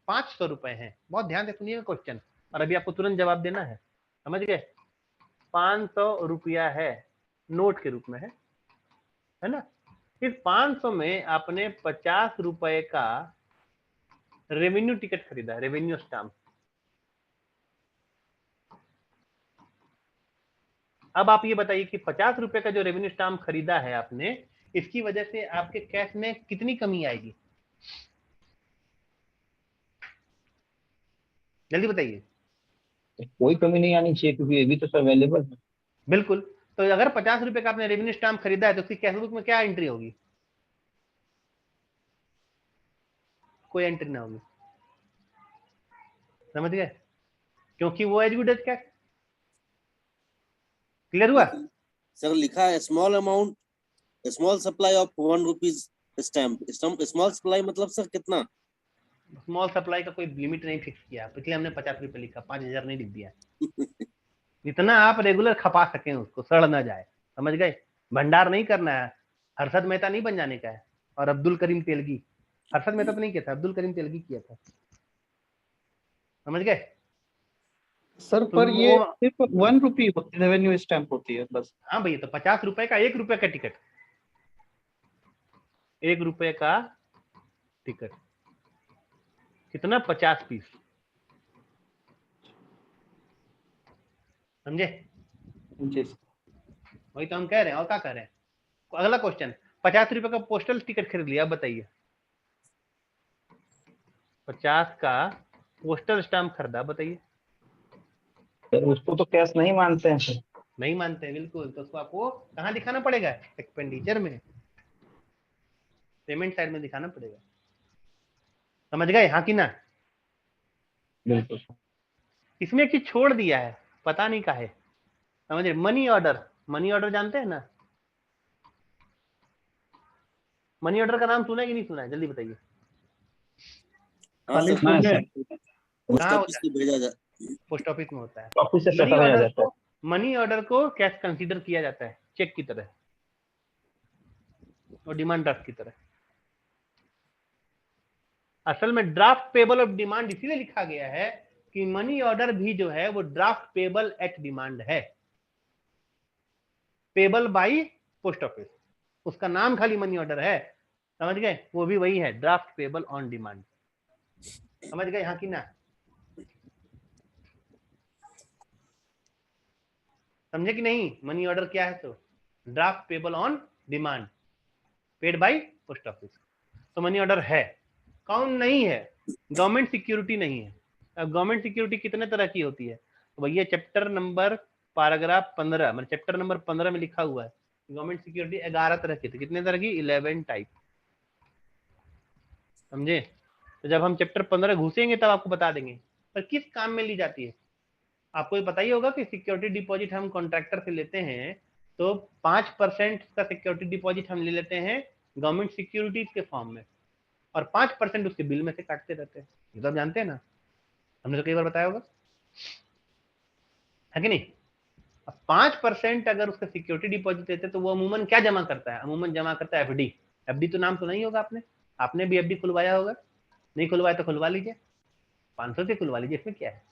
500 रुपए हैं, बहुत ध्यान से सुनिएगा क्वेश्चन, और अभी आपको तुरंत जवाब देना है, समझ गए? 500 रुपया है, नोट के रूप में है ना? इस 500 में आपने 50 रुपए का रेवेन्यू टिकट खरीदा, रेवेन्यू स्टाम्प। अब आप ये बताइए कि 50 रुपए का जो रेवेन्यू स्टाम्प खरीदा है आपने, इसकी वजह से आपके कैश में कितनी कमी आएगी? जल्दी बताइए। कोई कमी नहीं आनी चाहिए, क्योंकि ये भी तो सर अवेलेबल है। बिल्कुल। तो अगर 50 रुपए का आपने रेवेन्यू स्टाम्प खरीदा है तो उसकी कैश बुक में क्या एंट्री होगी? कोई एंट्री ना होगी, समझ गए? क्योंकि वो as good as cash. Clear हुआ? सर लिखा है small amount, small supply of 1 rupees stamp. Small supply मतलब सर कितना? स्मॉल सप्लाई का कोई लिमिट नहीं फिक्स किया, इसलिए हमने 50 रुपए लिखा, 5000 नहीं लिख दिया। जितना आप रेगुलर खपा सकें उसको, सड़ ना जाए, समझ गए? भंडार नहीं करना है, हर्षद मेहता नहीं बन जाने का है। और अब्दुल करीम तेलगी, हर्षद मेहता तो नहीं किया था, अब्दुल करीम तेलगी किया था, समझ गए? सर तो पर ये वो सिर्फ 1 रुपी रेवेन्यू स्टैम्प होती है बस। हाँ भैया, तो 50 रुपए का 1 रुपए का टिकट, 1 रुपए का टिकट कितना? 50 पीस, समझे? जी वही तो हम कह रहे हैं, और क्या कह रहे हैं? अगला क्वेश्चन, 50 रुपए का पोस्टल टिकट खरीद लिया, अब बताइए 50 का पोस्टल स्टाम्प खरीदा, बताइए। सर उसको तो कैश नहीं मानते हैं सर। नहीं मानते हैं, बिल्कुल। तो उसको आपको कहाँ दिखाना पड़ेगा? एक्सपेंडिचर में, पेमेंट साइड में दिखाना पड़ेगा, समझ गए? हाँ कि ना? बिल्कुल। इसमें एक चीज छोड़ दिया है, पता नहीं का है, समझे? मनी ऑर्डर, मनी ऑर्डर जानते हैं ना? मनी ऑर्डर का नाम सुना है कि नहीं सुना है? जल्दी बताइए। हाँ सर, ना सर, पोस्ट कहाँ ऑफिस होता से भेजा जा। है? पोस्ट ऑफिस में होता है। ऑफिस से मनी पैसा भेजा ऑर्डर जाता है। को, मनी ऑर्डर को कैश कंसीडर किया जाता है, चेक की तरह और डिमांड ड्राफ्ट की तरह। असल में ड्राफ्ट पेबल ऑफ डिमांड इसीलिए लिखा गया है कि मनी ऑर्डर भी जो है वो ड्राफ्ट पेबल एट डिमांड है, पेबल बाई पोस्ट ऑफिस, उसका नाम खाली मनी ऑर्डर है, समझ गए? वो भी वही है, ड्राफ्ट पेबल ऑन डिमांड, समझ गए? हाँ कि ना? समझे कि नहीं? मनी ऑर्डर क्या है? तो draft payable on demand, paid by post office. तो मनी ऑर्डर है, कौन नहीं है? गवर्नमेंट सिक्योरिटी नहीं है। अब गवर्नमेंट सिक्योरिटी कितने तरह की होती है? तो भैया चैप्टर नंबर पैराग्राफ 15, मतलब चैप्टर नंबर 15 में लिखा हुआ है गवर्नमेंट सिक्योरिटी 11 तरह की थी। कितने तरह की? 11 टाइप, समझे? तो जब हम चैप्टर 15 घुसेंगे तब आपको बता देंगे। पर किस काम में ली जाती है आपको ये पता ही होगा कि सिक्योरिटी डिपॉजिट हम कॉन्ट्रैक्टर से लेते हैं तो 5% का सिक्योरिटी डिपॉजिट हम ले लेते हैं गवर्नमेंट सिक्योरिटीज के फॉर्म में, और 5% उसके बिल में से काटते रहते हैं। ये तो आप जानते हैं ना, हमने तो कई बार बताया होगा, है कि नहीं? अब 5% अगर उसका सिक्योरिटी डिपॉजिट लेते हैं तो वो अमूमन क्या जमा करता है? अमूमन जमा करता है एफडी। एफडी तो नाम सुना ही होगा आपने, आपने भी एफडी खुलवाया होगा, नहीं खुलवाया तो खुलवा लीजिए, 500 से खुलवा लीजिए, इसमें क्या है,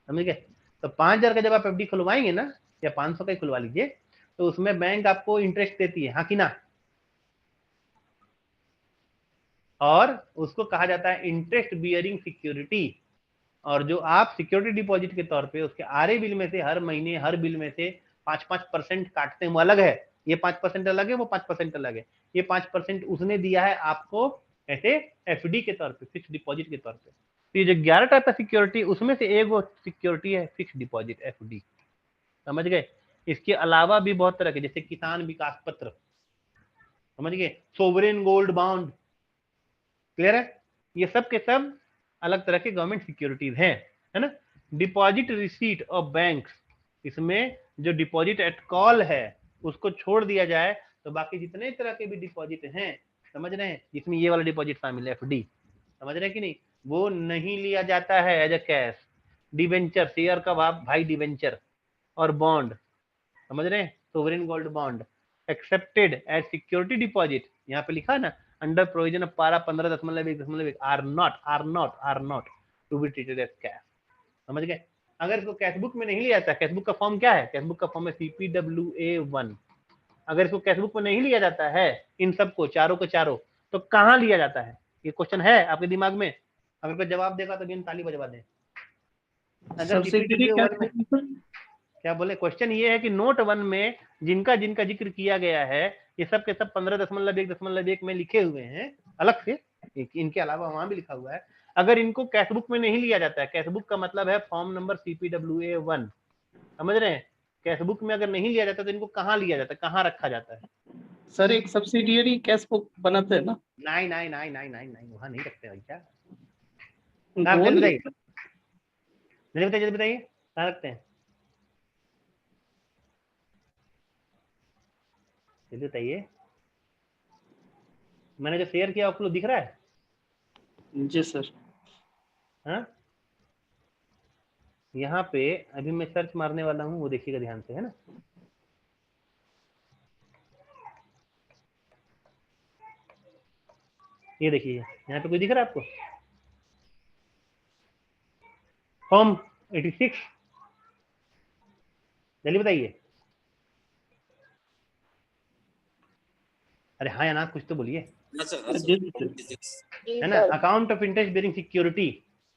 समझ गए? तो 5000 का जब आप एफडी खुलवाएंगे ना, या 500 का ही खुलवा लीजिए, तो उसमें बैंक आपको इंटरेस्ट देती है, हाँ कि ना? और उसको कहा जाता है इंटरेस्ट बियरिंग सिक्योरिटी। और जो आप सिक्योरिटी डिपॉजिट के तौर पे उसके आरए बिल में से हर महीने हर बिल में से 5-5% काटते हैं, वो अलग है, ये 5% अलग है, वो 5% अलग है। ये 5% उसने दिया है आपको ऐसे एफडी के तौर पे, फिक्स डिपॉजिट के तौर पे। तो ये जो 11 टाइप का सिक्योरिटी, उसमें से एक वो सिक्योरिटी है फिक्स डिपॉजिट, एफडी। समझ गए? इसके अलावा भी बहुत तरह के, जैसे किसान विकास पत्र, समझ गए, सोवरेन गोल्ड बॉन्ड, क्लियर है? ये सब के सब अलग तरह के गवर्नमेंट सिक्योरिटीज हैं, है ना। डिपॉजिट रिसीट ऑफ बैंक, इसमें जो डिपॉजिट एट कॉल है उसको छोड़ दिया जाए तो बाकी जितने तरह के भी डिपॉजिट हैं, समझ रहे हैं, जिसमें ये वाला डिपॉजिट शामिल है, एफडी, समझ रहे हैं कि नहीं, वो नहीं लिया जाता है as a cash. Debenture, share का भाई डिवेंचर, और बॉन्ड, समझ रहे हैं, sovereign gold bond accepted as security deposit, यहाँ पे लिखा है ना, under provision of para 15.1 are not to be treated as cash. समझ गए? अगर इसको कैशबुक में नहीं लिया जाता, कैशबुक का फॉर्म क्या है? कैशबुक का फॉर्म है CPWA1। अगर इसको कैशबुक में नहीं लिया जाता है, इन सबको चारों को चारों, तो कहाँ लिया जाता है? ये क्वेश्चन है आपके दिमाग में? अगर कोई जवाब देगा तो गेंद ताली बजवा दे। अगर CPWA1 में, क्या बोले, क्वेश्चन ये है कि नोट 1 में जिनका जिनका जिक्र किया गया है, ये सब के सब 15.1 में लिखे हुए हैं अलग से, इनके अलावा वहां भी लिखा हुआ है। अगर इनको कैशबुक में नहीं लिया जाता है, कैशबुक का मतलब है फॉर्म नंबर CPWA1, समझ रहे हैं? कैशबुक में अगर नहीं लिया जाता तो इनको कहाँ लिया जाता है, कहाँ रखा जाता है? सर एक सब्सिडियरी कैश बुक बनाते हैं ना? नहीं, वहां नहीं रखते भाई। क्या वो नहीं। बताइए, जल्दी बताइए, कहाँ रखते हैं, जल्दी बताइए। मैंने जो शेयर किया आपको दिख रहा है? जी सर। हाँ, यहाँ पे अभी मैं सर्च मारने वाला हूँ, वो देखिएगा ध्यान से, है ना। ये देखिए, यहाँ पे कुछ दिख रहा है आपको? फॉर्म 86, जल्दी बताइए। अरे हाँ या ना, कुछ तो बोलिए, है ना। Account of interest bearing security,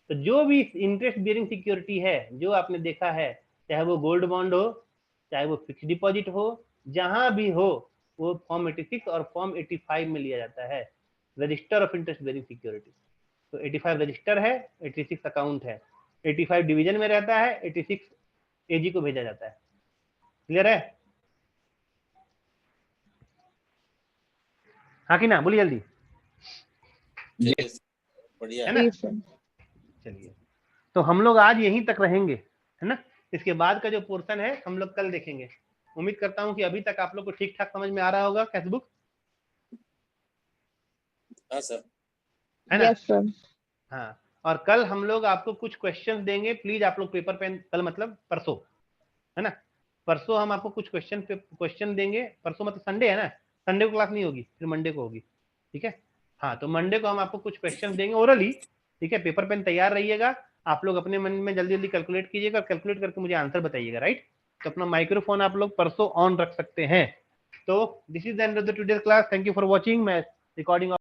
तो जो भी इंटरेस्ट बेरिंग सिक्योरिटी है जो आपने देखा है, चाहे वो गोल्ड बॉन्ड हो, चाहे वो फिक्स डिपॉजिट हो, जहां भी हो, वो फॉर्म 86 और फॉर्म 85 में लिया जाता है, register of interest bearing security. तो 85 रजिस्टर है, 86 अकाउंट है, 85 डिवीजन में रहता है, 86 एजी को भेजा जाता है। क्लियर है? हाँ कि ना, बोलिए जल्दी। बढ़िया है ना। चलिए, तो हम लोग आज यहीं तक रहेंगे, है ना। इसके बाद का जो पोर्शन है हम लोग कल देखेंगे। उम्मीद करता हूं कि अभी तक आप लोग को ठीक ठाक समझ में आ रहा होगा कैशबुक, हाँ सर, है ना। Yes sir. हाँ, और कल हम लोग आपको कुछ क्वेश्चंस देंगे, प्लीज आप लोग पेपर पेन, कल मतलब परसों, है ना, परसों हम आपको कुछ क्वेश्चन देंगे। परसों मतलब संडे है ना, संडे को क्लास नहीं होगी, फिर मंडे को होगी, ठीक है। हाँ, तो मंडे को हम आपको कुछ क्वेश्चन देंगे ओरली, ठीक है। पेपर पेन तैयार रहिएगा, आप लोग अपने मन में जल्दी जल्दी कैलकुलेट कीजिएगा, कैलकुलेट करके मुझे आंसर बताइएगा, राइट। तो अपना माइक्रोफोन आप लोग परसों ऑन रख सकते हैं। तो this is the end of the today's class, thank you for watching. मैं रिकॉर्डिंग